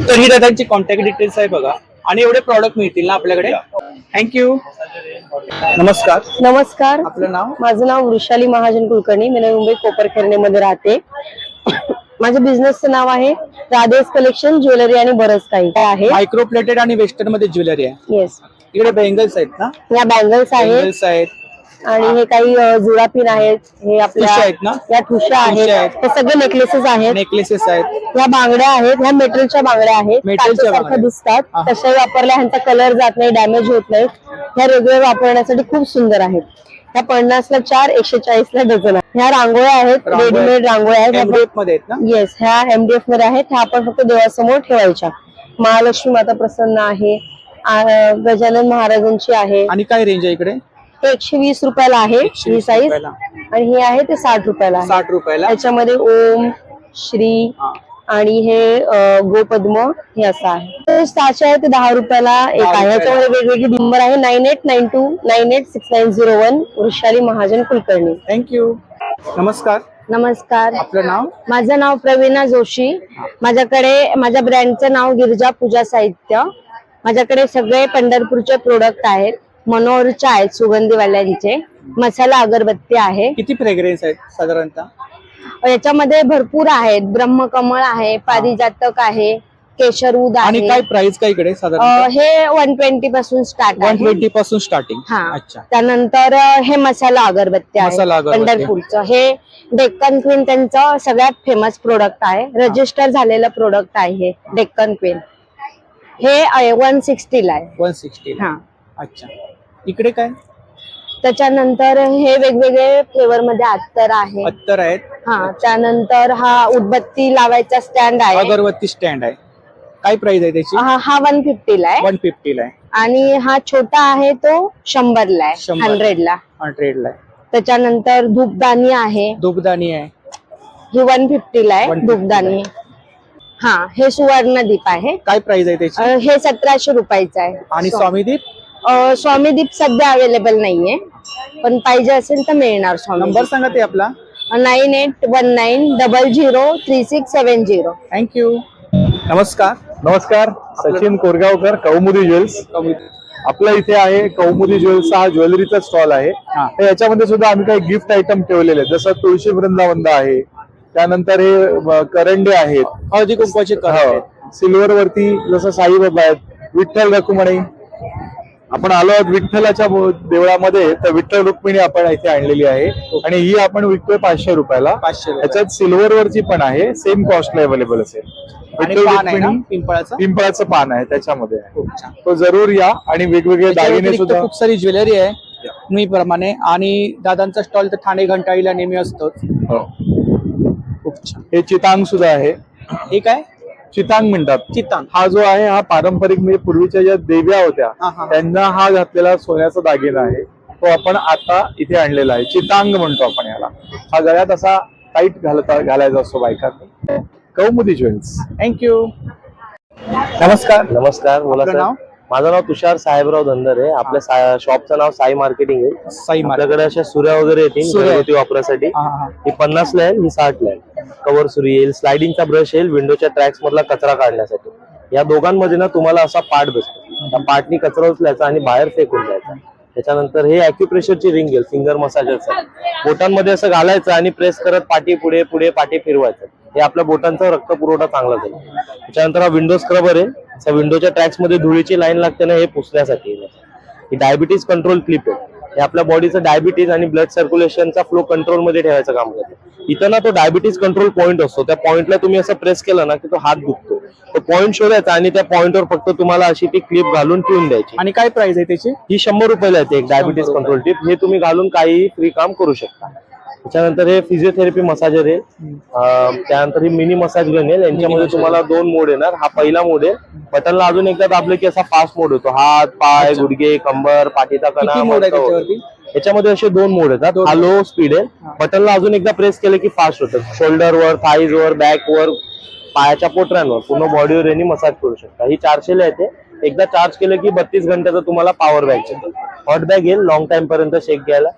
तर ही दादांची कॉन्टॅक्ट डिटेल्स आहे बघा. आणि एवढे प्रॉडक्ट मिळतील ना आपल्याकडे? थँक्यू. नमस्कार. नमस्कार, आपलं नाव? माझं नाव वृषाली महाजन कुलकर्णी. मी नवी मुंबई कोपरखैरणे राहते. माझ्या बिझनेसचं नाव आहे राधेस कलेक्शन ज्वेलरी आणि बरंच काही आहे. मायक्रो प्लेटेड आणि वेस्टर्न मध्ये ज्वेलरी आहे. येस, इकडे बेंगल्स आहेत ना? या बँगल्स आहेत बेंगल्स आहेत. आणि हे काही जुळा पिन आहेत. हे आपल्या ठुशा आहेत ना? या ठुशा आहेत. आहेत. हे सगळे नेकलेसेस आहेत. नेकलेसेस आहेत. या बांगड्या आहेत. ह्या मेटलच्या बांगड्या आहेत. मेटलच्या काचेसारख्या बांगड्या. दिसतात. हा. तशा वापरल्या ह्यांचा कलर जात नाही, डॅमेज होत नाही. ह्या रेग्युलर वापरण्यासाठी खूप सुंदर आहेत. ह्या 50ला 4, 140ला डझन आहेत. ह्या रांगोळ्या आहेत, रांगोळ्या. रेडीमेड रांगोळ्या आहेत. MDF मध्ये आहेत ना? येस, ह्या MDF मध्ये आहेत. ह्या आपण फक्त देवासमोर ठेवायच्या. महालक्ष्मी माता प्रसन्न आहे. गजानन महाराजांची आहे. आणि काय रेंज आहे इकडे? ते 120 रुपयाला आहे 120 ही साईज. रुपयाला. आणि ही आहे ते 60 रुपयाला आहे. 60 रुपयाला. त्याच्यामध्ये ओम, श्री हा. आणि हे गोपद्म हे असं आहे. ते साचे आहे ते 10 रुपयाला एक 10 आहे. रुपयाला. याच्यामध्ये वेगवेगळे नंबर आहे 9892986901. वृषाली महाजन कुलकर्णी. थँक्यू. नमस्कार. नमस्कार, आपलं नाव? माझं नाव प्रवीणा जोशी. माझ्याकडे माझ्या ब्रँडचं नाव गिरिजा पूजा साहित्य. माझ्याकडे सगळे पंढरपूरचे प्रोडक्ट आहेत. मनोहरच्या आहेत, सुगंधीवाल्यांचे. मसाला अगरबत्ती आहे. किती फ्रेग्रेन्स आहेत साधारणतः? याच्यामध्ये भरपूर आहेत. ब्रह्मकमळ आहे, पारिजातक आहे, केशरऊद आणि आहे. काय प्राइस काय इकडे साधारणतः? हे 120 पासून स्टार्ट आहे. 120 पासून स्टार्टिंग. हा. अच्छा. त्यानंतर हे मसाला अगरबत्ती आहे मसाला अगरबत्ती. पंढरपूरचं. हे डेक्कन क्वीन त्यांचं सगळ्यात फेमस प्रोडक्ट आहे. रजिस्टर झालेलं प्रोडक्ट आहे हे डेक्कन क्वीन. हे 160 ला आहे. 160. हा. अच्छा. इकडे काय? त्याच्यानंतर हे वेगवेगळे फ्लेवर मध्ये अत्तर आहे. अत्तर आहेत. हा त्यानंतर हा उदबत्ती लावायचा स्टँड आहे. अगरबत्ती स्टँड आहे. काय प्राइस आहे त्याची? हा 150 ला आहे 150 ला आहे. आणि हा छोटा आहे तो 100 ला आहे 100 100 ला. 100 ला आहे. त्याच्यानंतर धूपदानी आहे, धूपदानी आहे. ही 150 ला आहे 150 धूपदानी. हा हे सुवर्णदीप आहे, काय प्राइस आहे त्याची? हे 1700 रुपयाचं आहे. आणि स्वामीदीप? स्वामीदीप सध्या अवेलेबल नाहीये, पण पाहिजे असेल तर मिळणार. स्वामी नंबर सांगा ते आपला. 9819003670. थँक्यू. नमस्कार. नमस्कार, सचिन कोरगावकर, कौमुदी ज्वेल्स. आपल्या इथे आहे कौमुदी ज्वेल्स हा ज्वेलरीचा स्टॉल आहे. तर याच्यामध्ये सुद्धा आम्ही काही गिफ्ट आयटम ठेवलेले आहेत, जसं तुळशी वृंदावंद आहे, त्यानंतर हे करंडे आहेत, हळदी कुंकवाचे करंडे. सिल्वर वरती जसं साईबाबा आहेत, विठ्ठल रखुमाई. आपण आलो आहोत विठ्ठलाच्या देवळामध्ये, तर विठ्ठल रुक्मिणी आपण इथे आणलेली आहे आणि ही आपण विकतोय 500 रुपयाला. 500 रुपये. याच्यात सिल्वर वरची पण आहे, सेम कॉस्टला अवेलेबल असेल. आणि विठ्ठल पान आहे ना रुक्मिणी, पिंपळाचं? पिंपळाचं पान आहे त्याच्यामध्ये. खूप छान. तो जरूर या. आणि वेगवेगळे त्याच्या दागिने व्यतिरिक्त सुद्धा. खूप सारी ज्वेलरी आहे नेहमीप्रमाणे. आणि दादांचा स्टॉल तर ठाणे घंटाळीला नेहमी असतोच. हो. खूप छान. हे चितांग सुद्धा आहे. हे काय? चितांग म्हणतात. चितांग. हा जो आहे हा पारंपरिक, म्हणजे पूर्वीच्या ज्या देव्या होत्या त्यांना हा घातलेला सोन्याचा दागिना आहे, तो आपण आता इथे आणलेला आहे. चितांग म्हणतो आपण याला. हा गळ्यात असा टाईट घालायचा असतो बायकांनी. कौमुदी ज्वेल्स. थँक्यू. नमस्कार. नमस्कार, बोला आपलं सर. नाव? माझं नाव तुषार साहेबराव धंदरे. आपल्या शॉपचं नाव साई मार्केटिंग आहे. साई मार्केट. आपल्याकडे अशा सुऱ्या वगैरे येतील सुऱ्या. घरगुती वापरासाठी. ही 50 ला आहे, ही 60 ला आहे. कव्हर सुरी येईल, स्लायडिंगचा ब्रश येईल विंडोच्या ट्रॅक्स मधला कचरा काढण्यासाठी. या दोघांमध्ये ना तुम्हाला असा पार्ट बसतो, त्या पार्टनी कचरा उचलायचा आणि बाहेर फेकून द्यायचा. त्याच्यानंतर हे अॅक्युप्रेशरची रिंग येईल, फिंगर मसाजरचा. बोटांमध्ये असं घालायचं आणि प्रेस करत पाठी पुढे पुढे पाठी फिरवायचं. हे आपल्या बोटांचा रक्त पुरवठा चांगला करेल. त्याच्यानंतर हा विंडो स्क्रबर आहे. विंडोच्या ट्रॅक्स मध्ये धुळीची लाईन लागते ना, हे पुसण्यासाठी. ही डायबिटीज कंट्रोल क्लिप आहे. हे आपल्या बॉडीचं डायबिटीज आणि ब्लड सर्क्युलेशनचा फ्लो कंट्रोल मध्ये ठेवायचं काम करते. इथं ना तो डायबिटीज कंट्रोल पॉईंट असतो, त्या पॉईंटला तुम्ही असं प्रेस केलं ना की तो हात दुखतो. तो पॉईंट शोधायचा आणि त्या पॉईंटवर फक्त तुम्हाला अशी ती क्लिप घालून ठेवून द्यायची. आणि काय प्राइस आहे त्याची? ही 100 रुपयाला येते एक डायबिटीज कंट्रोल टिप. हे तुम्ही घालून काही फ्री काम करू शकता. त्याच्यानंतर हे फिजिओथेरपी मसाजर आहे. त्यानंतर ही मिनी मसाज गन आहे. यांच्यामध्ये तुम्हाला 2 मोड येणार. हा पहिला मोड आहे. बटनला अजून एकदा दाबले की असा फास्ट मोड होतो. हात, पाय, गुडघे, कंबर, पाठीचा कणा. किती मोड आहे त्याच्यावरती? याच्यामध्ये असे 2 मोड येतात. हा लो स्पीड आहे. बटनला अजून एकदा प्रेस केलं की फास्ट होतं. शोल्डरवर, थाईजवर, बॅकवर, पायाच्या पोटऱ्यांवर, पूर्ण बॉडीवर यांनी मसाज करू शकता. ही 400 ला येते. एकदा चार्ज केलं की 32 घंट्याचा तुम्हाला पॉवर बॅग येतो. हॉट बॅग येईल लॉंग टाइम पर्यंत शेक घ्यायला.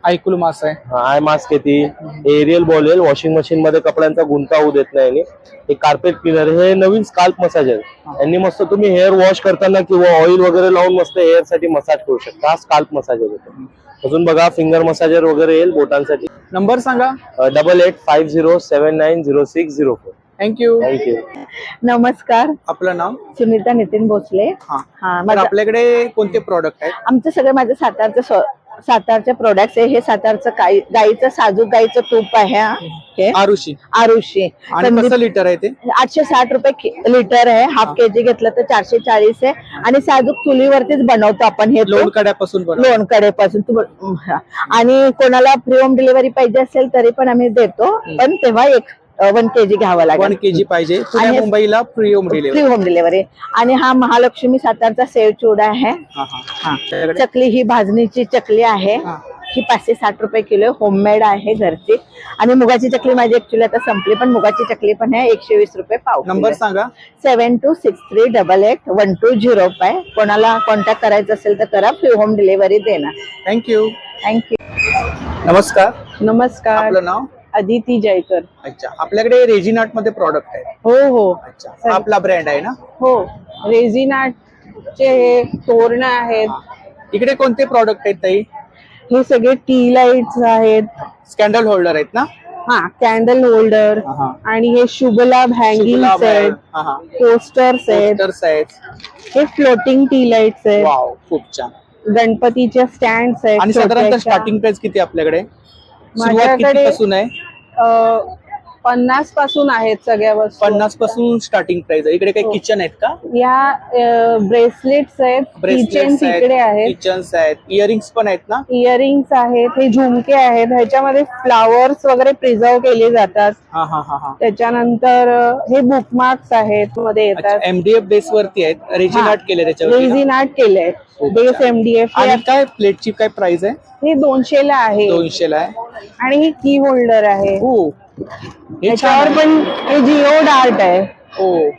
आयकुल मास आहे. आय मास्क येते. एरियल बॉल येईल. वॉशिंग मशीन मध्ये कपड्यांचा गुंता होऊ देत नाही. हे कार्पेट क्लिनर. हे नवीन स्काल्प मसाजर. यांनी मस्त तुम्ही हेअर वॉश करताना किंवा ऑइल वगैरे लावून मस्त हेअर साठी मसाज करू शकता. हा स्काल्प मसाजर येतो. अजून बघा फिंगर मसाजर वगैरे येईल बोटांसाठी. नंबर सांगा. 8850790604. थँक्यू. थँक्यू. नमस्कार, आपलं नाव? सुनीता नितीन भोसले. तर आपल्याकडे कोणते प्रॉडक्ट आहेत? आमचं सगळं माझं सातारचे प्रोडक्ट्स आहे. हे सातारचं गाईचं साजूक गाईचं तूप आहे. हे आरुषी. आरुषी. आणि कसं लिटर आहे ते? 860 रुपये लिटर आहे. हाफ केजी घेतलं तर 440 आहे. आणि साजूक चुलीवरतीच बनवतो आपण हे लोण कड्यापासून लोणकडेपासून. आणि कोणाला फ्री होम डिलिव्हरी पाहिजे असेल तरी पण आम्ही देतो, पण तेव्हा 1 केजी घ्यावं लागेल. 1 केजी पाहिजे. पुणे मुंबईला फ्री होम डिलिव्हरी. आणि हा महालक्ष्मी सातारचा सेव चिवडा आहे. चकली ही भाजणीची चकली आहे. ही 560 रुपये किलो. होममेड आहे, घरची. आणि मुगाची चकली माझी ऍक्च्युली आता संपली, पण मुगाची चकली पण आहे 120 रुपये पाव. नंबर सांगा. 7263881205. कोणाला कॉन्टॅक्ट करायचं असेल तर करा, फ्री होम डिलिव्हरी देणार. थँक्यू. थँक्यू. नमस्कार. नमस्कार, आपलं नाव? अदिती जयकर. अच्छा. आपल्याकडे रेजिन आर्ट मध्ये प्रॉडक्ट आहे? हो हो. अच्छा. आपला ब्रँड आहे ना? हो. रेझिन आर्टचे हे तोरण आहेत. इकडे कोणते प्रॉडक्ट आहेत ताई? हे सगळे टी लाईट्स आहेत. स्कॅन्डल होल्डर आहेत ना? हा, कॅन्डल होल्डर. आणि हे शुभलाभ हँगिंग्स आहेत, पोस्टर्स आहेत. हे फ्लोटिंग टी लाईट्स आहेत. वाव, खूप छान. गणपतीचे स्टँड्स आहेत. आणि साधारणतः स्टार्टिंग प्राइस किती आपल्याकडे? सुरुवात कितीपासून आहे? 50 पासून आहेत सगळ्या वस्तू. 50 पासून स्टार्टिंग प्राइस आहे. इकडे काही किचन आहेत का? या ब्रेसलेट्स आहेत, किचन्स इकडे आहेत, किचन्स आहेत, इयरिंग्स पण आहेत ना? इयरिंग्स आहेत, हे झुमके आहेत, ह्याच्यामध्ये फ्लावर्स वगैरे प्रिझर्व केले जातात. हा हा हा हा. त्याच्यानंतर हे बुकमार्क्स आहेत मध्ये येतात. एमडीएफ बेस वरती आहेत, रेजिन आर्ट केले त्याच्यावर. रेझिन आर्ट केलंय, बेस MDF. आणि काय प्लेटची काय प्राइस आहे? हे 200 ला आहे 200 ला आहे. आणि ही की होल्डर आहे. हो हे त्याच्यावर छान पण हे जिओड आर्ट आहे. हो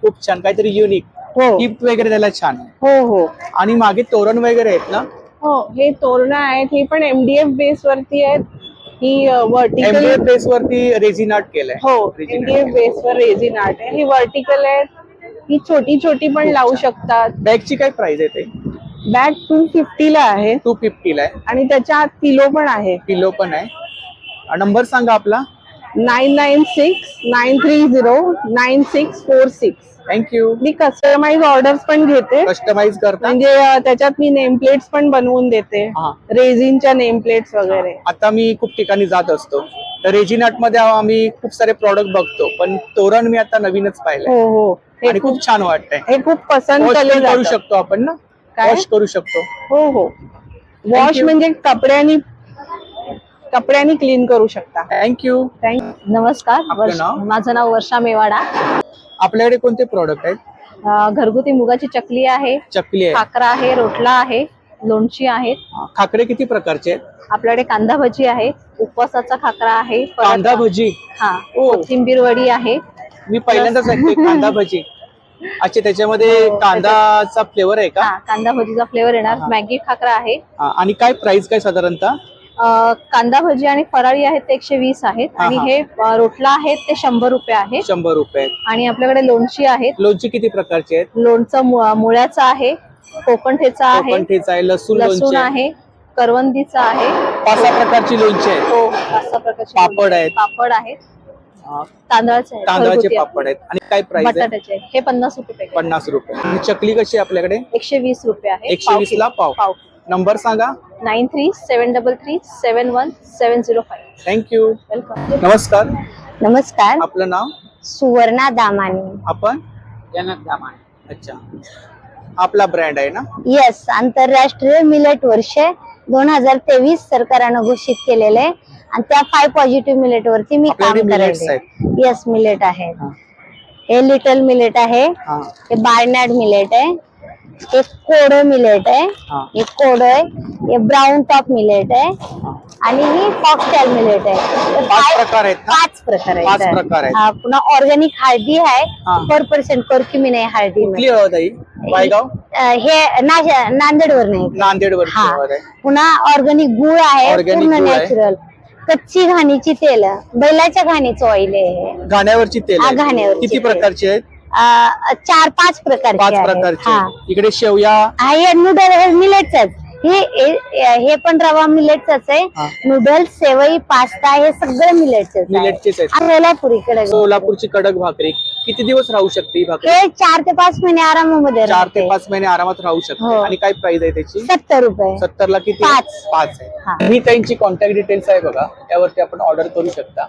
खूप छान, काहीतरी युनिक हो गिफ्ट वगैरे त्याला छान आहे. हो हो आणि मागे तोरण वगैरे आहेत ना? हो, हे तोरणं आहेत, ही पण MDF बेस वरती आहेत. ही वर्टिकल, एमडीएफ बेस वरती रेजिन आर्ट केलंय. हो Resin MDF art. बेस वर रेझिन आर्ट आहे. ही वर्टिकल आहे, ही छोटी छोटी पण लावू शकतात. बॅगची काय प्राइस आहे ते? बॅग 250 ला आहे 250 ला आहे. आणि त्याच्या आत पिलो पण आहे. किलो पण आहे. नंबर सांगा आपला. 9969309646. थँक्यू. मी कस्टमाइज ऑर्डर्स पण घेते, कस्टमाइज करता. म्हणजे त्याच्यात मी नेम प्लेट्स पण बनवून देते, हा. रेझिनच्या नेम प्लेट्स वगैरे. आता मी खूप ठिकाणी जात असतो, तर रेजिन आर्ट मध्ये आम्ही खूप सारे प्रॉडक्ट बघतो, पण तोरण मी आता नवीनच पाहिलंय हो हो, हे आणि खूप छान वाटतंय. हे खूप पसंत वॉश केले करू जातात. शकतो आपण ना? काय? वॉश करू शकतो. हो हो, वॉश you. म्हणजे कपड्यानी क्लीन करू शकता. थँक्यू. नमस्कार, आपलं नाव? माझं नाव वर्षा मेवाडा. आपल्याकडे कोणते प्रॉडक्ट आहेत? घरगुती मुगाची चकली आहे, चकली आहे. खाकरा आहे, रोटला आहे, लोणची आहेत. खाकरे किती प्रकारचे आहेत? आपल्याकडे कांदा भजी आहे, उपवासाचा खाकरा आहे, परत- कांदा भजी. हा, ओ. कोथिंबीर वडी आहे. मी पहिल्यांदाच ऐकते कांदा भजी. अच्छा, त्याच्यामध्ये कांदाचा फ्लेवर आहे का? हा, कांदा भजीचा फ्लेवर येणार. हा. मॅगी खाकरा आहे. आणि काय प्राइस काय साधारणतः? कांदा भजी आणि फराळी आहेत ते 120 आहेत. हा, आणि हा. हे रोटला आहेत ते 100 रुपये आहे. 100 रुपये. आणि आपल्याकडे लोणची आहेत. लोणची किती प्रकारचे आहेत? लोणचं मुळ्याचं आहे, कोकण ठेचा आहे, कोकण ठेचा आहे, लसूण लसूण लोणचे आहे. आहे, करवंदीचा आहे. 5-6 प्रकारची लोणची आहेत. हो, 5-6 प्रकारचे पापड लोणचे आहेत. पापड आहेत, अं, तांदळाचे आहेत, तांदळाचे घरगुती पापड आहेत. आणि काय प्राइस आहे? बटाट्याचे आहेत. हे 50 रुपये पॅकेट. 50 रुपये. आणि चकली कशी आहे आपल्याकडे? 120 रुपये आहे. 120 ला पाव. नंबर सांगा. 9373371705. थँक्यू. वेलकम. नमस्कार, नमस्कार, आपलं नाव? सुवर्णा दामानी. आपण? अच्छा, आपला ब्रँड आहे ना? येस, आंतरराष्ट्रीय मिलेट वर्ष 2023 सरकारनं घोषित केलेले आहे आणि त्या 5 पॉझिटिव्ह मिलेट वरती मी काम आपल्याकडे millets करायचे. आहेत. येस, मिलेट आहे. हा. हे लिटल मिलेट आहे, हा. हे बार्नॅड मिलेट आहे, हे कोडो मिलेट आहे, हा. हे कोडो आहे, हे ब्राऊन टॉप मिलेट आहे हा. आणि ही फॉक्सटेल मिलेट आहे. हे 5 प्रकार आहेत ना? 5 प्रकार आहेत. 5 प्रकार आहेत. हा, पुन्हा ऑर्गॅनिक हळदी आहे, हा. 4% करक्युमिन आहे हळदी. कुठली हळद आहे? वायगाव? हे नांदेड वर नाही. नांदेड वर हा. हळद आहे. पुन्हा ऑर्गॅनिक गुळ आहे, Organic पूर्ण गूळ आहे. नॅचरल. कच्ची घाणीची तेल, बैलाच्या घाणीचं ऑइल आहे. घाण्यावरची तेल हा, आहे. घाण्यावरची किती तेल. प्रकारची आहेत? 4-5 प्रकारचे 5 आहेत. प्रकारचे हा. आहेत. इकडे शेवया. हे नूडल हे मिलेटच. हे पण रवा मिलेटच आहे. हा. नूडल्स, सेवई, पास्ता हे सगळं मिलेटच मिलेटचेच आहेत. सोलापुरीकडे सोलापूरची कडक भाकरी किती दिवस राहू शकते ही भाकरी? हे 4 ते 5 महिने आरामामध्ये 4 ते राहते. 5 महिने आरामात राहू शकते. हो. आणि काय प्राइस आहे त्याची? 70 रुपये. 70 ला किती? 5. 5 हा. आहे. ही त्यांची कॉन्टॅक्ट डिटेल्स आहे बघा, त्यावरती आपण ऑर्डर करू शकता.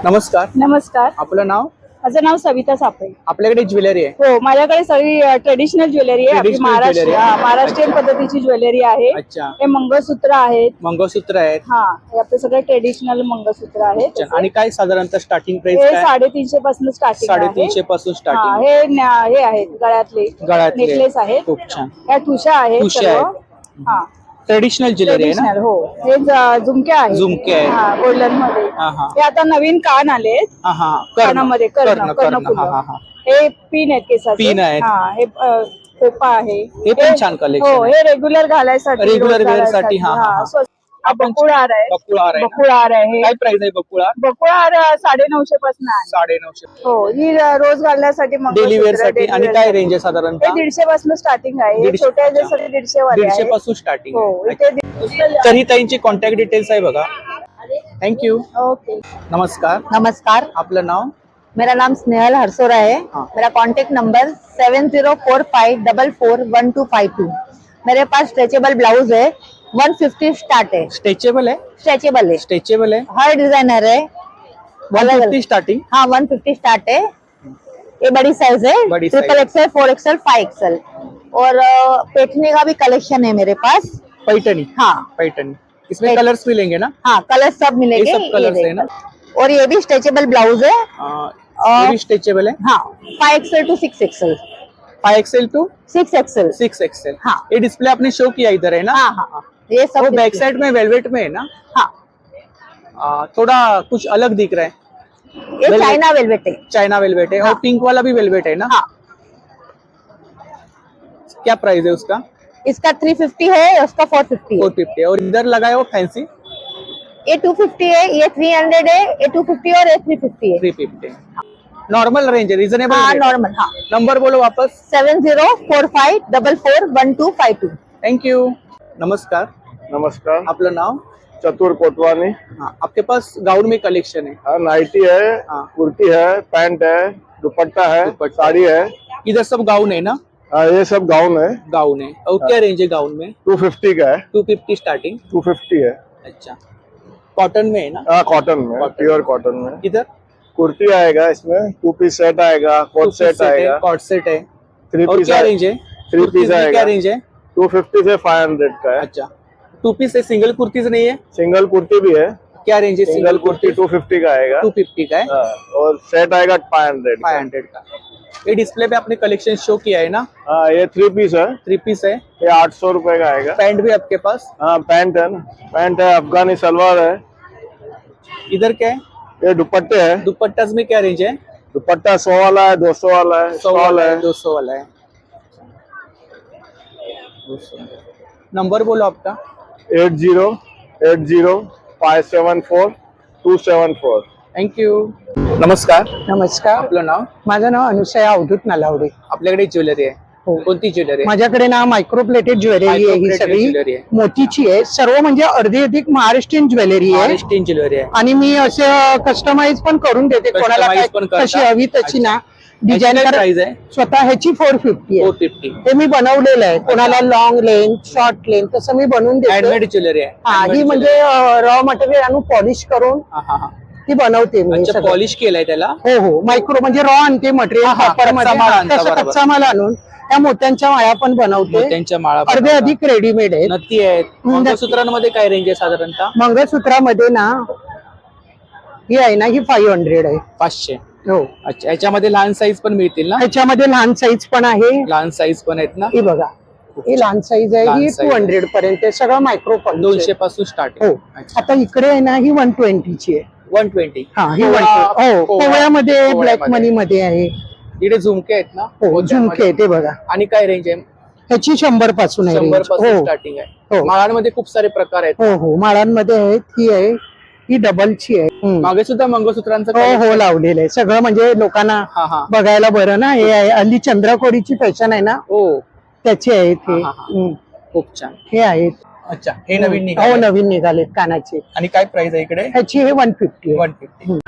नमस्कार, नमस्कार, आपलं नाव? माझं नाव सविता सापळे. आपल्याकडे ज्वेलरी आहे? हो, माझ्याकडे सगळी ट्रेडिशनल ज्वेलरी आहे. आपली Traditional jewelry. महाराष्ट्रीयन पद्धतीची ज्वेलरी आहे. अच्छा, हे मंगळसूत्र आहेत. मंगळसूत्र आहेत. हा, हे आपले सगळे ट्रेडिशनल मंगळसूत्र आहेत. अच्छा. आणि काय साधारणतः स्टार्टिंग प्राइस हे काय? 350 पासून स्टार्टिंग. 350 पासून स्टार्टिंग. हे आहेत गळ्यातले गळ्यातले. नेकलेस आहेत. खूप छान. ह्या ठुशा आहेत. ठुशा सर्व. आहेत. हा, ट्रेडिशनल ज्वेलरी आहे ना? ट्रेडिशनल. हो, हे झुमके आहेत. झुमके आहेत. हा, गोल्डन मध्ये. हा हा हे आता नवीन कान आले हा हा. कानामध्ये कर्ण. हा हा हा. हे पिन आहेत केसाचे. पिन आहेत. हा, हे खोपा आहे. हे पण छान collection हो, आहे. हे रेग्युलर घालायसाठी, Regular रोज wear साठी. हा, हा, हा. स्वस्त. हा, बकुळहार आहे. बकुळहार आहे ना? बकुळहार आहे. काय प्राइस आहे बकुळा? बकुळहार 950 पासून आहे. 950. हो, ही रोज घालण्यासाठी डेली वेअर साठी. आणि काय रेंज आहे हे साधारणतः? 150 पासून स्टार्टिंग आहे. हे 150. छोट्या जे सगळे 150 वाले 150 आहेत. पासून स्टार्टिंग. हो, इथे तर ही त्यांची कॉन्टॅक्ट डिटेल्स आहे बघा. थँक्यू. ओके. नमस्कार, नमस्कार, आपलं नाव? मेरा नाम स्नेहल हरसोरा है. हाँ. मेरा कांटेक्ट नंबर 7045441252. मेरे पास स्ट्रेचेबल ब्लाउज है, 150 स्टार्ट है. स्ट्रेचेबल आहे? स्ट्रेचेबल है, स्ट्रेचेबल आहे. हर डिजाइनर है. अलग 150 स्टार्टिंग। हाँ 150 स्टार्ट है, ये बड़ी साइज है, बड़ी ट्रिपल एक्सएल, 4XL, 5XL। और पेटने का भी कलेक्शन है मेरे पास। पैठनी। हाँ पैठनी, इसमें कलर्स मिलेंगे ना? हाँ कलर सब मिलेंगे। ये सब कलर्स है ना? और ये भी स्ट्रेचेबल ब्लाउज है। ये भी स्ट्रेचेबल है। हाँ 5XL to 6XL। 5XL to 6XL। 6XL। हाँ। ये डिस्प्ले आपने शो किया इधर है ना? हाँ हाँ ये सब वो बैक साइड में वेलवेट में है ना? हाँ थोड़ा कुछ अलग दिख रहा है। ये Velvet। चाइना वेलवेट है। चाइना वेलवेट है। और पिंक वाला भी वेलवेट है ना? हाँ क्या प्राइस है उसका? इसका 350 है, उसका 450 है। 450 है। और इधर लगाया वो फैंसी ये 250 है, ये 300 है, ये 250 और ये 350 है। 350। नॉर्मल रेंज है, रिजनेबल। हाँ नॉर्मल। हाँ नंबर बोलो वापस। 7045441252। Thank you. नमस्कार, नमस्कार, आपलं नाव? चतुर कोटवानी। हाँ, आपके पास गाउन में कलेक्शन है? हाँ, नाइटी है, हाँ। कुर्ती है, पैंट है, दुपट्टा है, दुपट्टा। साड़ी है। इधर सब गाउन है ना? हाँ, ये सब गाउन है। गाउन है। और क्या रेंज है गाउन में? 250 का है। 250 स्टार्टिंग। 250 है। अच्छा, कॉटन में है ना? हाँ, कॉटन में, Cotton। प्योर कॉटन में। इधर कुर्ती आएगा, इसमें 2 पीस सेट आएगा, कोट सेट आएगा, कॉट सेट है। 3 और पीस क्या रेंज है? 3 कुर्तीज पीस में आएगा। क्या रेंज है? 250 से 500 का है। अच्छा, 2 पीस है, सिंगल कुर्तीज नहीं है? सिंगल कुर्ती भी है। क्या रेंज है सिंगल कुर्ती 250 का आएगा। 250 का है। हाँ, और सेट आएगा 500 का। 500 का। ये डिस्प्ले पे आपने कलेक्शन शो किया है ना? हाँ, ये 3 पीस है। 3 पीस है। ये 800 रुपए का आएगा। पैंट भी आपके पास? हाँ, पैंट है ना, पैंट है, अफगानी सलवार है। इधर क्या है? ये दुपट्टे है। दुपट्टास में क्या रेंज है? दुपट्टा 100 वाला है, 200 वाला है, 100 वाला है, 200 वाला है। नंबर बोलो आपका। 8080574274। थँक्यू। नमस्कार, नमस्कार, आपलं नाव? माझं नाव अनुसया अवधूत नलावडे. आपल्याकडे ज्वेलरी आहे? हो. कोणती ज्वेलरी आहे? माझ्याकडे ना मायक्रोप्लेटेड ज्वेलरी आहे, ही Microplated सगळी ज्वेलरी आहे. मोतीची आहे, सर्व म्हणजे अर्धी अधिक महाराष्ट्रीयन ज्वेलरी आहे. महाराष्ट्रीयन ज्वेलरी आहे. आणि मी असं कस्टमाइज पण करून देते, कोणाला Customize पण काय- करता? कशी हवी तशी ना डिझाईन डिझाईन प्राइस आहे? स्वतः ह्याची 450 आहे. 450. हे मी बनवलेलं आहे, कोणाला लॉंग लेंथ, शॉर्ट लेंथ तसं मी बनवून देते. हँडमेड ज्वेलरी आहे? हा, Handmade ही jewelry. म्हणजे रॉ मटेरियल आणून पॉलिश करून हा, हा, हा. ती बनवते मी अच्छा, सगळं. पॉलिश केलंय त्याला? हो हो, मायक्रो म्हणजे रॉ आणते मटेरियल, हा, हा, कॉपर मध्ये कच्चा माल आणता, तसं बरोबर. कच्चा माल आणून त्या मोत्यांच्या माळा पण बनवते. त्यांच्या माळा अर्धे बनवता. अधिक रेडीमेड आहेत. नक्की आहेत. मंगळसूत्रांमध्ये काय रेंज आहे साधारणतः? मंगळसूत्रामध्ये ना ही आहे ना, ही 500 आहे. 500. हो, अच्छा, याच्यामध्ये लहान साईज पण मिळतील ना? ह्याच्यामध्ये लहान साईज पण आहे. लहान साईज पण आहेत ना? ही बघा, ही लहान साईज आहे, लहान ही size 200 पर्यंत आहे. सगळं मायक्रो 200 पासून स्टार्ट हो. आता इकडे आहे ना, ही 120 ची आहे. 120. हा, ही 120. हो, कोवळ्यामध्ये ब्लॅक कोवळ्यामध्ये. मनी मध्ये आहे. इकडे झुमके आहेत ना? हो, झुमके ते बघा, आणि काय रेंज आहे? ह्याची 100 पासून आहे 100 range. पासून हो स्टार्टिंग आहे. हो. माळांमध्ये खूप सारे प्रकार आहेत. हो हो, माळांमध्ये आहेत. ही आहे, ही डबलची आहे. मागे सुद्धा मंगळसूत्रांचं हो collection हो, आहे. लावलेलं आहे सगळं, म्हणजे लोकांना हा, हा. बघायला बरं ना. हे आहे हल्ली चंद्रकोरीची फॅशन आहे ना, हो, त्याचे आहेत हे. हा, हा. हम्म. खूप छान. हे आहेत. अच्छा, हे नवीन हो, निघाले. नवीन निघालेत कानाचे. आणि काय प्राइस आहे इकडे? ह्याची हे 150 आहे. 150.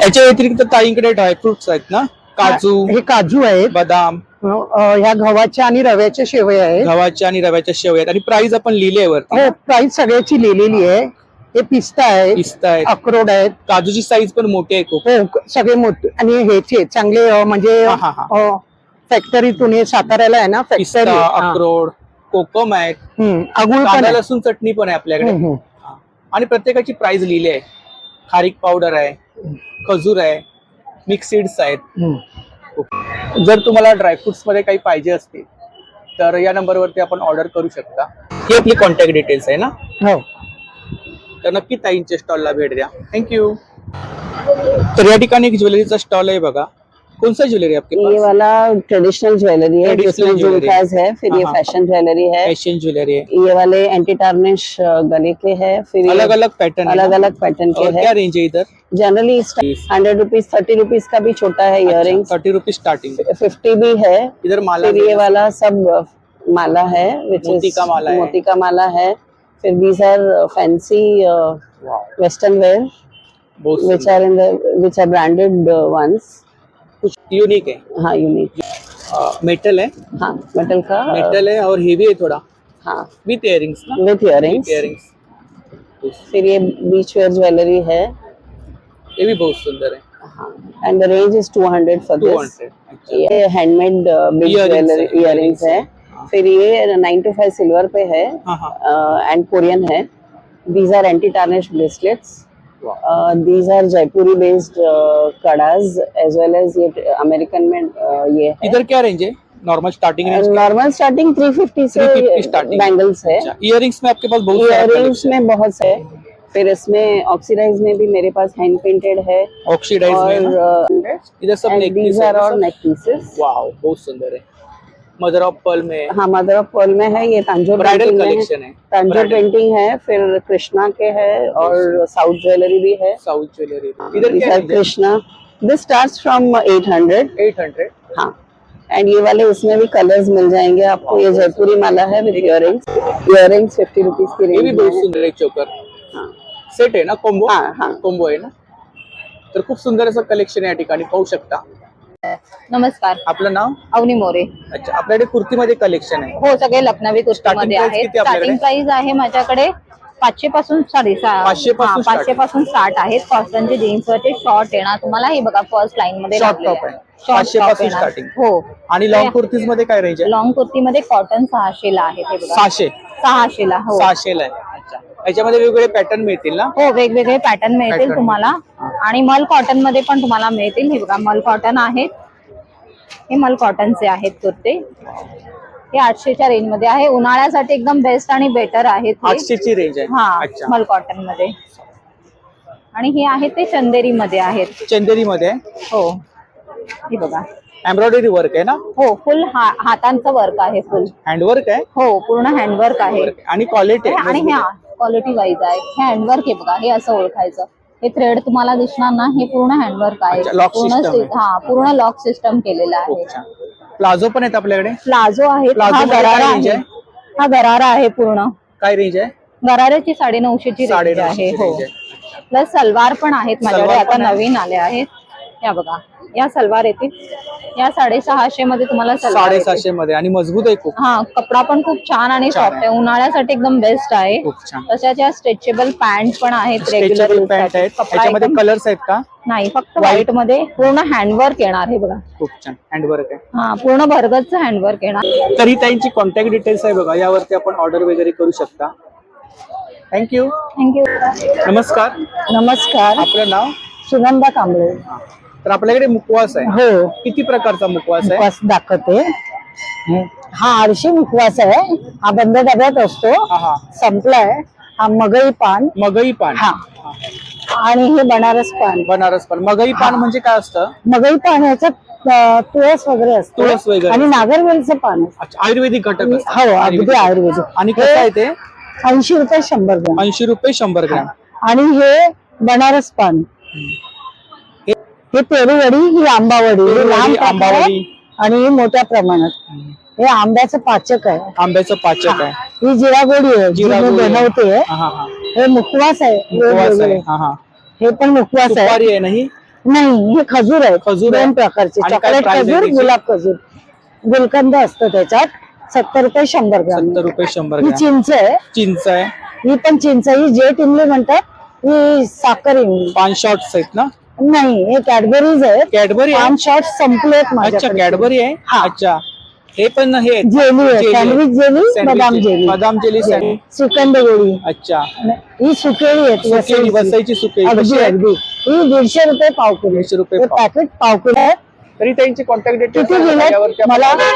याच्या व्यतिरिक्त ताईंकडे ड्रायफ्रुट्स आहेत ना? काजू, हे काजू आहेत. बदाम, ह्या गव्हाच्या आणि रव्याच्या शेवया आहेत. गव्हाच्या आणि रव्याच्या शेवया आहेत. आणि प्राइस आपण लिहिले वरती. हो, प्राइस सगळ्याची लिहिलेली आहे. हे पिस्ता आहेत, पिस्ता आहेत. अक्रोड आहेत. काजूची साईज पण मोठी आहे खूप. हो, सगळे मोठे. आणि ह्याचे चांगले म्हणजे हा, हा, हा. फॅक्टरीतून हे साताऱ्याला आहे ना, पिस्ता, फॅक्टरी. अक्रोड, कोकम आहेत. अगुळ पण कांदा आहे. लसूण चटणी पण आहे आपल्याकडे. हम्म, हा. आणि प्रत्येकाची प्राइस लिहिली आहे. खारीक पावडर आहे, खजूर आहे, मिक्स सीड्स आहेत. हम्म. जर तुम्हाला ड्रायफ्रुट्स मध्ये काही पाहिजे असतील तर या नंबरवरती आपण ऑर्डर करू शकता. ही आपली कॉन्टॅक्ट डिटेल्स आहे ना? हो. तर नक्की ताईंच्या स्टॉलला भेट द्या. थँक्यू. तर या ठिकाणी एक ज्वेलरीचा स्टॉल आहे बघा. कौन सा ज्वेलरी है आपके ये पास? वाला ट्रेडिशनल ज्वेलरी है, Traditional जिसमें jewelry। झुमकाज है, फिर ये हाँ, फैशन ज्वेलरी है, फैशन ज्वेलरी है, ये वाले एंटी टार्निश गले के है, फिर ये अलग अलग पैटर्न अलग अलग पैटर्न के और क्या है। रेंज है इधर? जनरली 100 रुपीज 30 रुपीज का भी छोटा है इयरिंग्स, 30 रुपीज स्टार्टिंग। 50 भी है। इधर माला फिर ये वाला सब माला है, which मोती is का माला है। मोती का माला है। फिर these are fancy western wear बहुत which सुंदर। are in the which are branded ones। कुछ यूनिक है। हाँ, यूनिक। मेटल है, हाँ, मेटल का मेटल है और हेवी है थोड़ा, हाँ, विथ इयरिंग्स ना? With earrings. इयरिंग्स। फिर ये बीच वेयर ज्वेलरी है, ये भी बहुत सुंदर है. And the range is 200 for this. 200. अच्छा. ये हैंडमेड बिग Earrings ज्वेलरी है, इयरिंग्स है. फिर ये 925 सिल्वर पे है एंड कोरियन है. These are anti tarnish bracelets. These are Jaipuri based kadas as well as ये अमेरिकन में ये है. इधर क्या रेंज है? Normal starting range. Normal starting 350 से 350 starting. बैंगल्स है. इयरिंग्स में आपके पास बहुत सारा इयरिंग्स collection में बहुत से. फिर इसमें ऑक्सीडाइज में भी मेरे पास हैंड पेंटेड है. है. ऑक्सीडाइज में ना? और इधर सब नेक पीस these है are ना all सब? neck pieces. वाओ बहुत सुंदर है. मदर ऑफ पर्ल में हाँ, मदर ऑफ पर्ल में है. ये तांजोर ब्राइडल पेंटिंग है. कलेक्शन है. तांजोर Bridal. पेंटिंग है. फिर कृष्णा के है और साउथ ज्वेलरी भी है. South jewellery. इधर These क्या are रेंज है? कृष्णा. दिस स्टार्ट्स फ्रॉम 800. 800. हाँ. एंड ये वाले उसमें भी कलर्स मिल जाएंगे आपको. ये जयपुरी माला है विद इयरिंग्स. इयरिंग्स 50 रुपीज की ये भी रेंज बहुत में. सुंदर है. चोकर हाँ. सेट आहे ना? कॉम्बो. हाँ. कॉम्बो आहे ना? तर खूप सुंदर असं कलेक्शन या ठिकाणी पाहू शकता. नमस्कार. आपलं नाव? अवनी मोरे. अच्छा. आपल्याकडे कुर्तीमध्ये कलेक्शन आहे. हो, सगळे लखनवी कुर्तीमध्ये Starting price आहेत. किती आपल्याकडे? स्टार्टिंग प्राइस आहे माझ्याकडे 500 पासून 500 पासून 500 पासून स्टार्ट आहेत. कॉटनचे जीन्सवरचे शॉर्ट येणार तुम्हाला. हे बघा फर्स्ट लाईन मध्ये Short top आहे. 500 पासून starting. हो. आणि लॉंग कुर्तीज मध्ये काय रेंज आहे? लॉंग कुर्तीमध्ये कॉटन 600 ला आहे. ते बघा 600. 600 ला. हो 600 ला आहे. अच्छा. याच्यामध्ये वेगवेगळे पॅटर्न मिळतील ना? हो, वेगवेगळे पॅटर्न मिळतील Pattern तुम्हाला. आणि मल कॉटन मध्ये पण तुम्हाला मिळतील. हे बघा मल कॉटन आहेत. हे मल कॉटनचे आहेत कुर्ते. हे 800च्या रेंज मध्ये आहे. उन्हाळ्यासाठी एकदम बेस्ट आणि बेटर आहेत हे. 800 ची रेंज आहे. हा, अच्छा. मल कॉटन मध्ये. आणि हे आहे ते चंदेरी मध्ये आहेत. चंदेरी मध्ये हो, हे बघा. एम्ब्रॉयडरी वर्क आहे ना? हो, फुल हातांचं वर्क आहे. फुल हँडवर्क आहे. हो, पूर्ण हँडवर्क आहे. आणि क्वालिटी आहे. आणि ह्या क्वालिटी वाईज आहे. हे हँडवर्क आहे बघा. हे असं ओळखायचं. हे थ्रेड तुम्हाला दिसणार ना. हे पूर्ण हँडवर्क आहे. अच्छा, lock पूर्ण system आहे. हा, पूर्ण लॉक सिस्टम केलेलं आहे. खूप छान. प्लाझो पण आहेत आपल्याकडे. प्लाझो आहे. प्लाझो हा मध्ये गरारा काय range आहे. आहे? हा गरारा आहे पूर्ण. काय रेंज आहे? गराऱ्याची 950 ची रेंज 950 आहे. ची हो. range आहे. प्लस सलवार पण आहेत माझ्याकडे. सलवार आता पण आहे. नवीन आले आहेत. या बघा, या सलवार येतील. या 650 मध्ये तुम्हाला सलवार येते. 750 मध्ये आणि मजबूत आहे खूप. हा, कपडा पण खूप छान आणि छान सॉफ्ट आहे. उन्हाळ्यासाठी एकदम बेस्ट आहे. खूप छान. तशाच या स्ट्रेचेबल पॅन्ट पण आहेत. रेग्युलर स्ट्रेचेबल पॅन्ट आहेत. याच्यामध्ये कलर्स आहेत का? नाही, फक्त व्हाईट मध्ये पूर्ण हँडवर्क येणार. हे बघा. खूप छान हँडवर्क आहे. हा, पूर्ण भरगतच हँडवर्क येणार. तरी त्यांची कॉन्टॅक्ट डिटेल्स आहे बघा. यावरती आपण ऑर्डर वगैरे करू शकता. थँक्यू. थँक्यू. नमस्कार. नमस्कार. आपलं नाव? सुगंधा कांबळे. तर आपल्याकडे मुखवास आहे. हो, किती प्रकारचा मुखवास आहे? मुखवास दाखवते. हा आरशी मुखवास आहे. हा बंद डब्यात असतो. हा. संपलाय. हा मगई पान. मगई पान. हा. आणि हे बनारस पान. बनारस पान. मगई पान म्हणजे काय असतं? मगई पान ह्याच्यात तुळस वगैरे असतो. तुळस वगैरे. आणि नागरवेलचं पान असतं. अच्छा, आयुर्वेदिक घटक असतात. हो, अगदी आयुर्वेदिक. आणि कसं आहे ते? 80 रुपये 100 ग्राम. 80 रुपये 100 ग्रॅम. आणि हे बनारस पान. हे पेरूवडी, ही आंबावडी. ही पेरूवडी, लहान प्रकार आहे आंबावडी. आणि ही मोठ्या प्रमाणात. हे आंब्याचं पाचक आहे. आंब्याचं पाचक आहे. ही जिरागोडी आहे. जी जिरा मी गोळी आहे. बनवते. हा, हा, हा. हे मुखवास आहे. मुखवास आहे. वेगवेगळे. हा, हा. हे पण मुखवास आहे. सुपारी आहे ना ही? नाही, हे खजूर आहे. खजूर आहे. दोन प्रकारचे. आणि काय चॉकलेट price आहे खजूर, त्याची? गुलाब खजूर. गुलकंद असतं त्याच्यात. 70 रुपये 100 ग्राम. 70 रुपये 100 ही ग्रॅम. चिंच आहे. चिंच आहे. ही पण चिंच आहे. ही जेट इमली म्हणतात. ही साखर इमली. पान शॉर्ट्स आहेत ना? नाही, हे कॅडबरीज आहेत. कॅडबरी आहे. 5 शॉट संपलेत अच्छा, माझ्याकडे. कॅडबरी आहे. हा. अच्छा. हे पण हे आहेत. जेली आहे. जेली आहे. सँडविच जेली, सँडविच बदाम जेली. जेली. बदाम जेली, सँडविच. श्रीखंड गोळी. अच्छा. ही सुकेळी आहे. सुकेळी, वसईची सुकेळी. अगदी कशी आहे? अगदी. ही 150 रुपये पाव किलो. 150 रुपये हे पाव. पॅकेट पाव किलो आहे. तरी त्यांची कॉन्टॅक्ट डिटेल्स किती दिलेत मला?